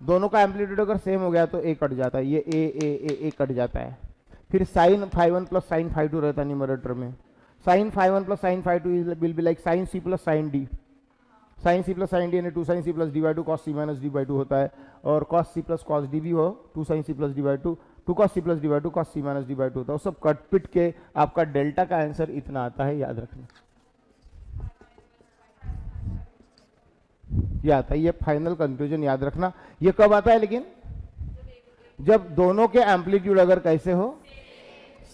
दोनों का एम्पलीट्यूड अगर सेम हो गया तो a कट जाता है, ये a कट जाता है। फिर sine phi 1 plus sine phi 2 रहता है न्यूमरेटर में, sine phi 1 plus sine phi 2 will be like sine c plus sine d, sine c plus sine d यानी 2 sine c plus d by two cos c minus d by two होता है, और cos c plus cos d भी हो 2 sine c plus d by two 2 cos c plus d by two cos c minus d by two होता है। सब cut पिट के आपका डेल्टा का आंसर इतना आता है, याद रखना। ये आता है, ये फाइनल कंक्लूजन याद रखना। ये कब आता है लेकिन? जब दोनों के एम्पलीट्यूड अगर कैसे हो,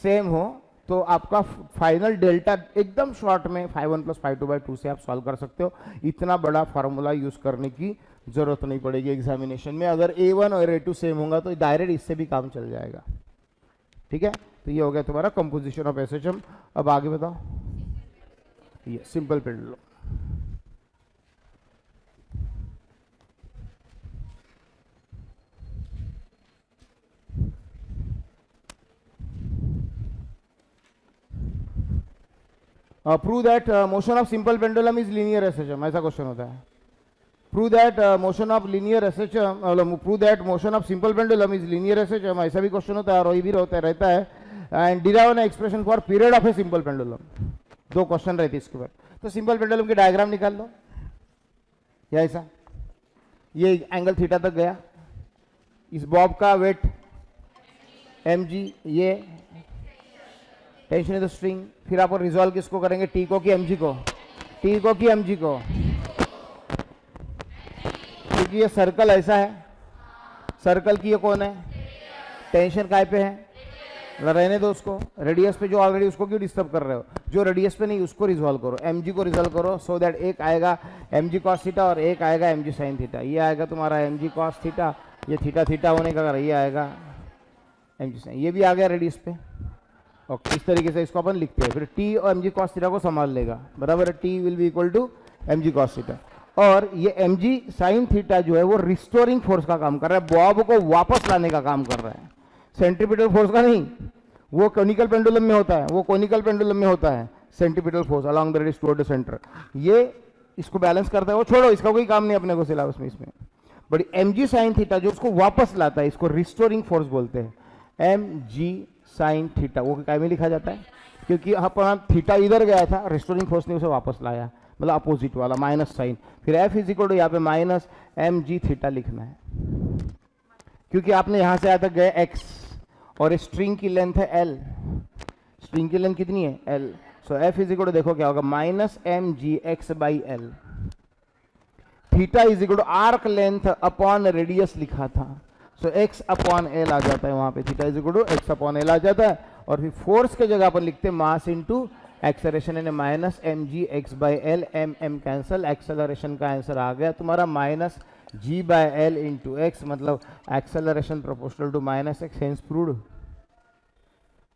सेम हो, तो आपका फाइनल डेल्टा एकदम शॉर्ट में 5(1 + 5(2)/2 से आप सॉल्व कर सकते हो। इतना बड़ा फार्मूला यूज करने की जरूरत नहीं पड़ेगी एग्जामिनेशन में। अगर A1 और A2 सेम होगा तो डायरेक्ट इससे भी काम चल जाएगा। ठीक है, तो ये हो गया तुम्हारा कंपोजिशन ऑफ एसएचएम। अब आगे बताओ, ये simple pendulum. Prove that motion of simple pendulum is linear SHM, ऐसा क्वेश्चन होता है। Prove that motion of linear SHM, prove that motion of simple pendulum is linear SHM, ऐसा भी क्वेश्चन होता है और ये भी रहता है। And derive an expression for period of a simple pendulum. 2 question रहते हैं इसके बाद। तो सिंपल पेंडुलम की डायग्राम निकाल लो, या ऐसा, ये एंगल थीटा तक गया, इस बॉब का वेट mg, ये टेंशन इज द स्ट्रिंग। फिर आप रिजॉल्व किसको करेंगे, टी को कि mg को? टी को कि mg को? क्योंकि ये सर्कल ऐसा है, सर्कल की ये कौन है, टेंशन काय पे है, रहने दो उसको। रेडियस पे जो ऑलरेडी, उसको क्यों डिस्टर्ब कर रहे हो? जो रेडियस पे नहीं उसको रिजॉल्व करो, mg को रिजॉल्व करो, सो दैट एक आएगा mg cos थीटा और एक आएगा mg sin थीटा। ये आएगा तुम्हारा mg cos थीटा, ये थीटा थीटा होने का, ये आएगा mg sin, ये भी आ गया रेडियस पे। ओके, इस तरीके से इसको अपन लिखते हैं। फिर टी और mg cos थीटा को संभाल लेगा, बराबर है, T will be equal to mg cos theta. और ये mg sin थीटा जो है वो रिस्टोरिंग फोर्स का काम कर रहा है, बॉब को वापस लाने का काम कर रहा है, सेंट्रीपिटल फोर्स का नहीं। वो कोनिकल पेंडुलम में होता है, वो कोनिकल पेंडुलम में होता है centripetal force along the radius toward the centre. ये इसको बैलेंस करता है, वो छोड़ो, इसका कोई काम नहीं अपने को सिलेबस में इसमें। बट mg sin थीटा जो उसको वापस लाता है, इसको रिस्टोरिंग फोर्स बोलते हैं, mg sin थीटा। वो काय में लिखा जाता है? क्योंकि अपन थीटा इधर गया था, रिस्टोरिंग फोर्स ने उसे वापस लाया, मतलब अपोजिट वाला माइनस साइन। फिर F इज इक्वल टू यहाँ पे माइनस mg थीटा लिखना है, क्योंकि आपने यहाँ से यहाँ तक गए x और स्ट्रिंग की लेंथ है l। स्ट्रिंग की लेंथ कितनी है? l। So F is equal to देखो क्या होगा, minus mg x by l. Theta is equal to arc length upon radius लिखा था, सो x अपॉन एल आ जाता है वहां पे, theta is equal to x upon l आ जाता है। और फिर फोर्स के जगह अपन लिखते हैं मास इनटू एक्सेलरेशन, यानी minus mg x by l, m cancel, acceleration का आंसर आ गया तुम्हारा minus g by l into x, मतलब acceleration proportional to minus x, hence proved.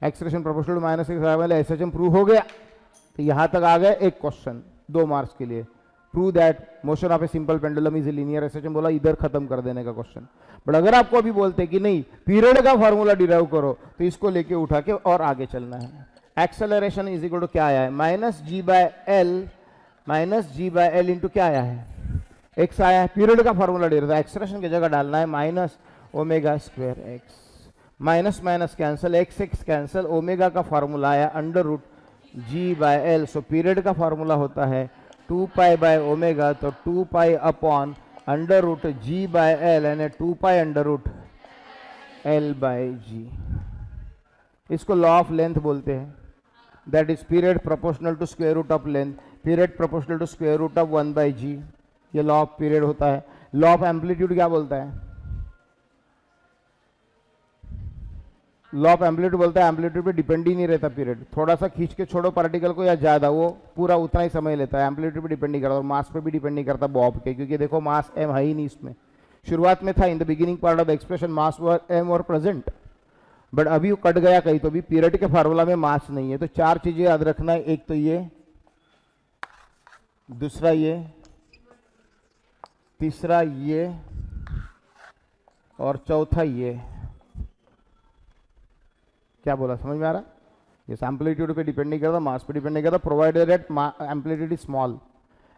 Acceleration proportional to minus x वाले एसएचएम प्रूव हो गया। तो यहां तक आ गए एक क्वेश्चन 2 मार्क्स के लिए। Prove that motion of a simple pendulum is a linear SHM, बोला इधर खत्म कर देने का क्वेश्चन। बट अगर आपको अभी बोलते कि नहीं पीरियड का फॉर्मूला डिराइव करो, तो इसको लेके उठा के और आगे चलना है। एक्सेलरेशन इज इक्वल टू क्या आया है, minus g by l into क्या आया है, एक्स आया है। पीरियड का फॉर्मूला डिराइव, एक्सेलरेशन की जगह डालना है minus omega square x, minus minus cancel, x x cancel, omega का फॉर्मूला आया under root g by l. So period का फॉर्मूला होता है 2 पाई बाय ओमेगा, तो 2 pi upon under root g by l यानी 2 pi under root l by g. इसको law of length बोलते हैं, that is period proportional to square root of length, period proportional to square root of 1 by जी। ये law of period होता है। Law of amplitude क्या बोलता है, law of amplitude बोलता है एम्पलीट्यूड पे डिपेंड ही नहीं रहता पीरियड, थोड़ा सा खींच के छोड़ो पार्टिकल को या ज्यादा, वो पूरा उतना ही समय लेता है, एम्पलीट्यूड पे डिपेंड नहीं करता, और मास पे भी डिपेंड नहीं करता बॉब के, क्योंकि देखो मास m है ही नहीं इसमें। शुरुआत में था, in the beginning part of the expression mass m और प्रेजेंट, बट अभी वो कट गया कहीं तो भी पीरियड के फार्मूला में मास नहीं है। तो 4 चीजें याद रखना है, एक तो ये, दूसरा ये, तीसरा ये, और चौथा ये। क्या बोला, समझ में आ रहा? ये एम्पलीट्यूड पे डिपेंड नहीं करता, मास पे डिपेंड नहीं करता, provided that amplitude is small.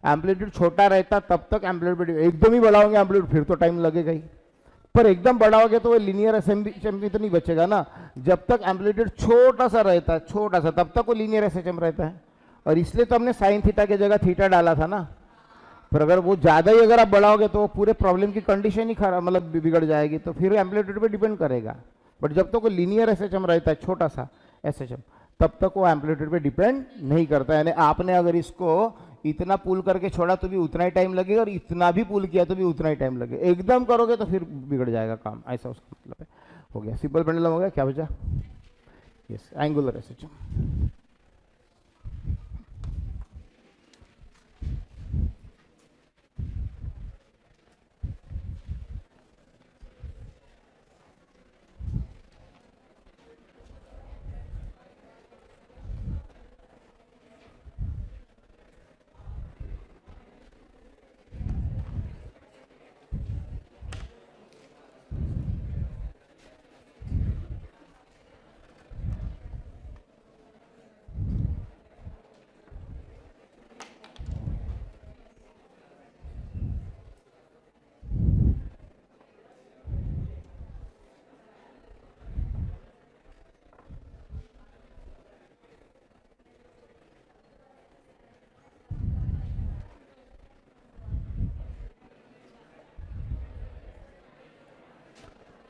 Amplitude छोटा रहता तब तक एम्पलीट्यूड, एकदम ही बढ़ाओगे एम्पलीट्यूड फिर तो टाइम लगेगा ही, पर एकदम बढ़ाओगे तो वो लीनियर एसएचएम तो नहीं बचेगा ना। जब तक एम्पलीट्यूड छोटा सा रहता है, छोटा सा, तब तक वो लीनियर एसएचएम रहता है। और इसलिए तो हमने साइन थीटा की जगह थीटा डाला था ना। फिर अगर वो ज़्यादा ही अगर आप बढ़ाओगे तो पूरे प्रॉब्लम की कंडीशन ही खराब मतलब बिगड़ जाएगी, तो फिर एम्पलीट्यूड पे डिपेंड करेगा। बट जब तक वो लीनियर एसएचएम रहता है, छोटा सा एसएचएम, तब तक वो एम्पलीट्यूड पे डिपेंड नहीं करता। यानी आपने अगर इसको इतना पुल करके छोड़ा तो भी उतना ही टाइम लगेगा, और इतना भी पुल किया तो भी उतना ही टाइम लगेगा। एकदम करोगे तो फिर बिगड़ जाएगा काम, ऐसा उसका मतलब है। हो गया सिंपल पेंडुलम, हो गया। क्या बचा? Yes, angular SHM.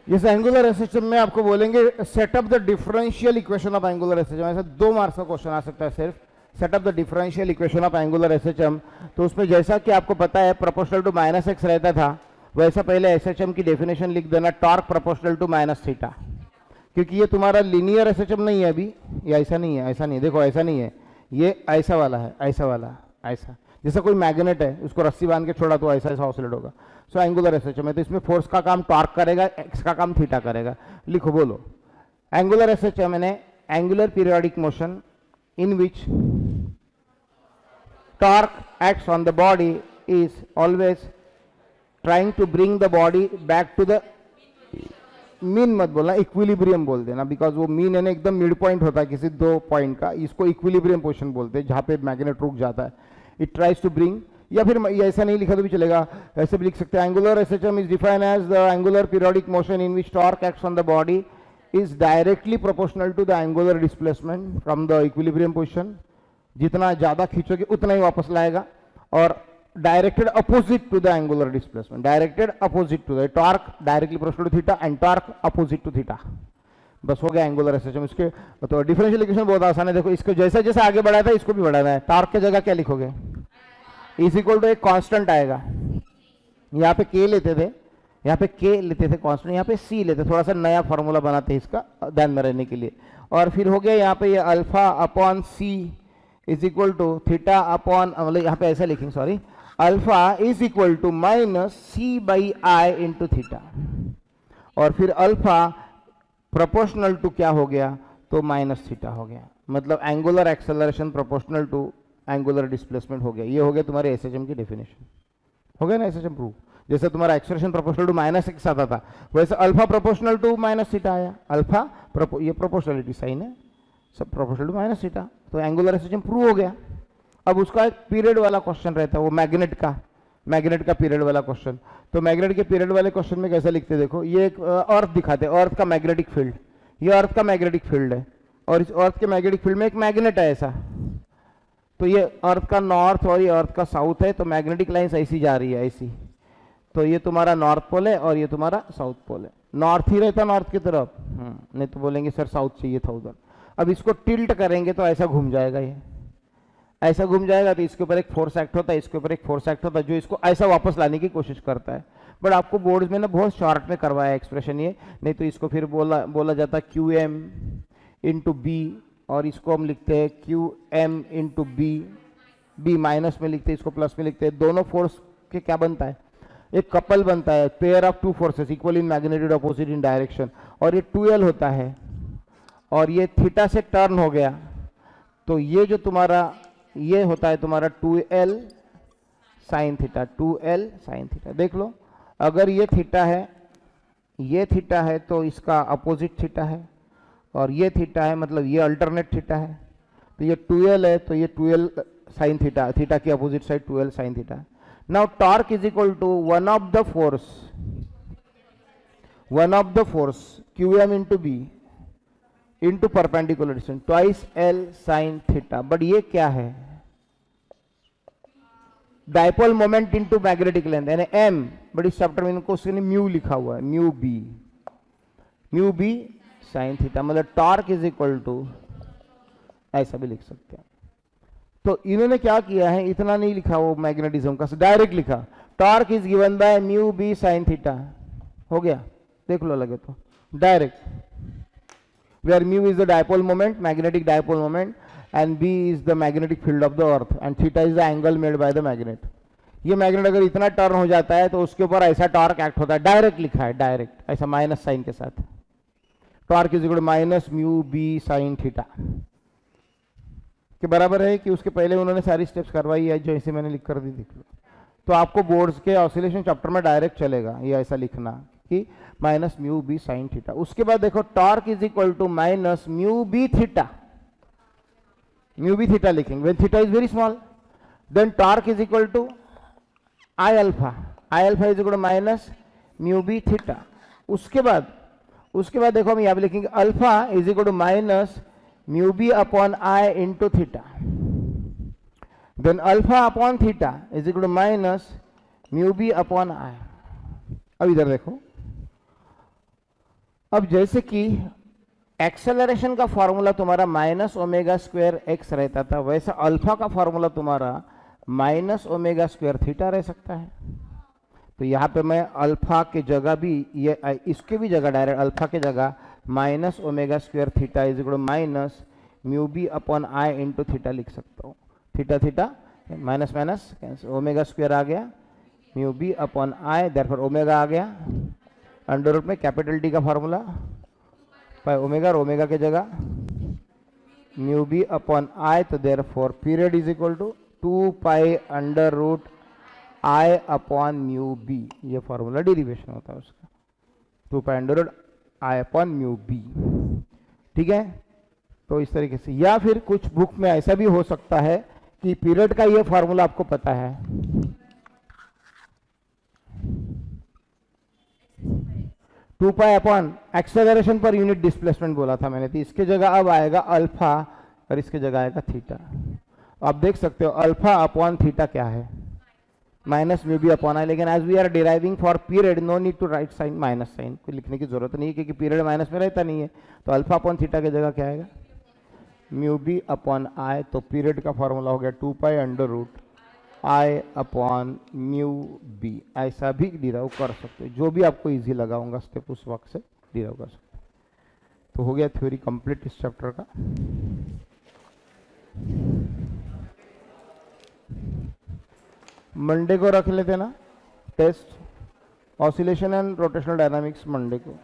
इस एंगुलर एसएचएम में आपको बोलेंगे setup the differential equation of angular SHM. ऐसा 2 मार्क्स का क्वेश्चन आ सकता है सिर्फ, setup the differential equation of angular SHM. तो उसमें जैसा कि आपको पता है प्रोपोर्शनल टू -x रहता था, वैसा पहले एसएचएम की डेफिनेशन लिख देना, टॉर्क प्रोपोर्शनल टू -θ। क्योंकि ये तुम्हारा लीनियर एसएचएम नहीं है अभी, ये ऐसा नहीं है, ऐसा नहीं है, देखो ऐसा नहीं है, ये ऐसा वाला है, ऐसा वाला, ऐसा जैसा कोई मैग्नेट है उसको रस्सी बांध के छोड़ा तो ऐसा ऐसा ऑसिलेट होगा। सो एंगुलर एसएचएम है, तो इसमें फोर्स का काम टॉर्क करेगा, एक्स का काम थीटा करेगा। लिखो, बोलो। एंगुलर एसएचएम यानी angular periodic motion in which torque acts on the body is always trying to bring the body back to the mean, मत बोलना, इक्विलिब्रियम बोल देना, बिकॉज वो मीन है ना एकदम मिड पॉइंट होता है किसी 2 पॉइंट का, इसको इक्विलिब्रियम पोजिशन बोलते हैं, जहाँ पे मैग्नेट रुक जाता है। इट ट्राइज टू ब्रिंग, या फिर ऐसा नहीं लिखा तो भी चलेगा, ऐसे भी लिख सकते हैं। Angular SHM is defined as the angular periodic motion in which torque acts on the body is directly proportional to the angular displacement from the equilibrium position. जितना ज्यादा खींचोगे उतना ही वापस लाएगा, और directed opposite to the angular displacement, directed opposite to the torque directly proportional to theta and torque opposite to theta. बस हो गया एंगुलर एसएचएम। इसके तो डिफरेंशियल इक्वेशन बहुत आसान है, देखो इसको जैसा जैसा आगे बढ़ाया था इसको भी बढ़ाना है। टॉर्क की जगह क्या लिखोगे? इज इक्वल टू एक कांस्टेंट आएगा, यहाँ पे के लेते थे, यहाँ पे के लेते थे कांस्टेंट, यहाँ पे सी लेते, थोड़ा सा नया फॉर्मूला बनाते हैं इसका ध्यान में रहने के लिए। और फिर हो गया यहाँ पे ये alpha upon c is equal to theta upon, मतलब यहाँ पे ऐसा लिखेंगे, sorry, alpha is equal to -c/i into theta, और फिर अल्फा प्रोपोर्शनल टू क्या हो गया? तो -θ हो गया। मतलब angular acceleration proportional to angular displacement हो गया। ये हो गया तुम्हारे एसएचएम की डेफिनेशन, हो गया ना एसएचएम प्रूव। जैसे तुम्हारा एक्सेलरेशन प्रोपोर्शनल टू -x आता था, वैसे अल्फा प्रोपोर्शनल टू -θ आया। अल्फा ये प्रोपोर्शनलिटी साइन है, सब प्रोपोर्शनल टू -θ, तो एंगुलर एसएचएम प्रूव हो गया। अब उसका एक पीरियड वाला क्वेश्चन रहता है, वो मैग्नेट का पीरियड वाला क्वेश्चन। तो मैग्नेट के पीरियड वाले क्वेश्चन में कैसे लिखते देखो, ये एक अर्थ दिखाते हैं, अर्थ का मैग्नेटिक फील्ड, ये अर्थ का मैग्नेटिक फील्ड है, और इस अर्थ के मैग्नेटिक फील्ड में एक मैग्नेट है ऐसा, तो ये अर्थ का नॉर्थ और ये अर्थ का साउथ है, तो मैग्नेटिक लाइन्स ऐसी जा रही है, ऐसी। तो ये तुम्हारा नॉर्थ पोल है और ये तुम्हारा साउथ पोल है। नॉर्थ ही रहता नॉर्थ की तरफ, नहीं तो बोलेंगे सर साउथ चाहिए था उधर। अब इसको टिल्ट करेंगे तो ऐसा घूम जाएगा, ये ऐसा घूम जाएगा, तो इसके ऊपर एक फोर्स एक्ट होता है, इसके ऊपर एक फोर्स एक्ट होता है, जो इसको ऐसा वापस लाने की कोशिश करता है। बट आपको बोर्ड में ना बहुत शॉर्ट में करवाया एक्सप्रेशन ये, नहीं तो इसको फिर बोला जाता है QM इंटू बी, और इसको हम लिखते हैं QM इंटू बी माइनस में लिखते हैं, इसको प्लस में लिखते हैं। दोनों फोर्स के क्या बनता है? एक कपल बनता है, pair of 2 forces equal in magnitude opposite in direction, और ये 2L होता है, और ये थीटा से टर्न हो गया, तो ये जो तुम्हारा ये होता है तुम्हारा 2L sine theta, 2L sine theta. देख लो, अगर ये थीटा है, ये थीटा है, तो इसका अपोजिट थीटा है, और ये थीटा है, मतलब ये अल्टरनेट थीटा है, तो ये 2L है, तो ये 2L साइन थीटा, थीटा की opposite side 2L sine theta. Now torque is equal to one of the force QM into b into perpendicular distance twice L sine theta. But ये क्या है? Dipole moment into magnetic length यानी m, but इस chapter में इनको उसके लिए mu लिखा हुआ है, म्यू बी साइन थीटा, मतलब टॉर्क इज इक्वल टू, ऐसा भी लिख सकते हैं। तो इन्होंने क्या किया है, इतना नहीं लिखा वो मैग्नेटिज्म का, डायरेक्ट लिखा torque is given by mu B sine theta, हो गया, देख लो लगे तो direct, where mu is the dipole moment, magnetic dipole moment, and b is the magnetic field of the earth, and theta is the angle made by the magnet. ये magnet अगर इतना turn हो जाता है तो उसके ऊपर ऐसा टॉर्क एक्ट होता है, डायरेक्ट लिखा है, डायरेक्ट ऐसा माइनस साइन के साथ, torque is equal to minus mu B sine theta के बराबर है कि उसके पहले उन्होंने सारी स्टेप्स करवाई है, जैसे मैंने लिख कर दी, देख लो। तो आपको बोर्ड्स के ऑसिलेशन चैप्टर में डायरेक्ट चलेगा ये ऐसा लिखना कि minus mu B sine theta. उसके बाद देखो torque is equal to minus mu B theta, mu B theta लिखेंगे when theta is very small, then torque is equal to I alpha is equal to minus mu B theta. उसके बाद देखो हम यहाँ पे लिखेंगे alpha is equal to minus mu B upon I into theta, then alpha upon theta is equal to minus mu B upon I. अब इधर देखो, अब जैसे कि एक्सेलरेशन का फॉर्मूला तुम्हारा माइनस ओमेगा स्क्वायर एक्स रहता था, वैसा अल्फा का फॉर्मूला तुम्हारा माइनस ओमेगा स्क्वायर थीटा रह सकता है। तो यहाँ पे मैं अल्फा के जगह भी ये इसके भी जगह डायरेक्ट अल्फा के जगह minus omega square theta is equal to minus mu B upon I into theta लिख सकता हूँ। Theta theta minus minus cancel, omega square आ गया, mu B upon I, therefore omega आ गया, अंडर रूट में कैपिटल टी का formula by omega, और ओमेगा के जगह म्यू बी अपॉन आई, तो therefore period is equal to 2 pi under root I upon mu B, ये फॉर्मूला डेरिवेशन होता है उसका, 2 pi under root I upon mu b. ठीक है, तो इस तरीके से, या फिर कुछ बुक में ऐसा भी हो सकता है कि पीरियड का ये फॉर्मूला आपको पता है, two pi upon acceleration per unit displacement बोला था मैंने, तो इसके जगह अब आएगा अल्फा और इसके जगह आएगा थीटा। आप देख सकते हो अल्फा अपॉन थीटा क्या है, minus mu B upon I, लेकिन as we are deriving for period no need to write sine minus sine, कोई लिखने की जरूरत नहीं है क्योंकि पीरियड माइनस में रहता नहीं है। तो अल्फा अपॉन थीटा की जगह क्या आएगा, म्यू बी अपॉन आई, तो पीरियड का फॉर्मूला हो गया 2 pi under root I upon mu b. ऐसा भी डिराइव कर सकते हो, जो भी आपको इजी लगाऊंगा स्टेप उस वक्त से डिराइव कर सकते। तो हो गया थ्योरी कंप्लीट इस चैप्टर का। मंडे को रख लेते ना test, oscillation and rotational dynamics Monday को।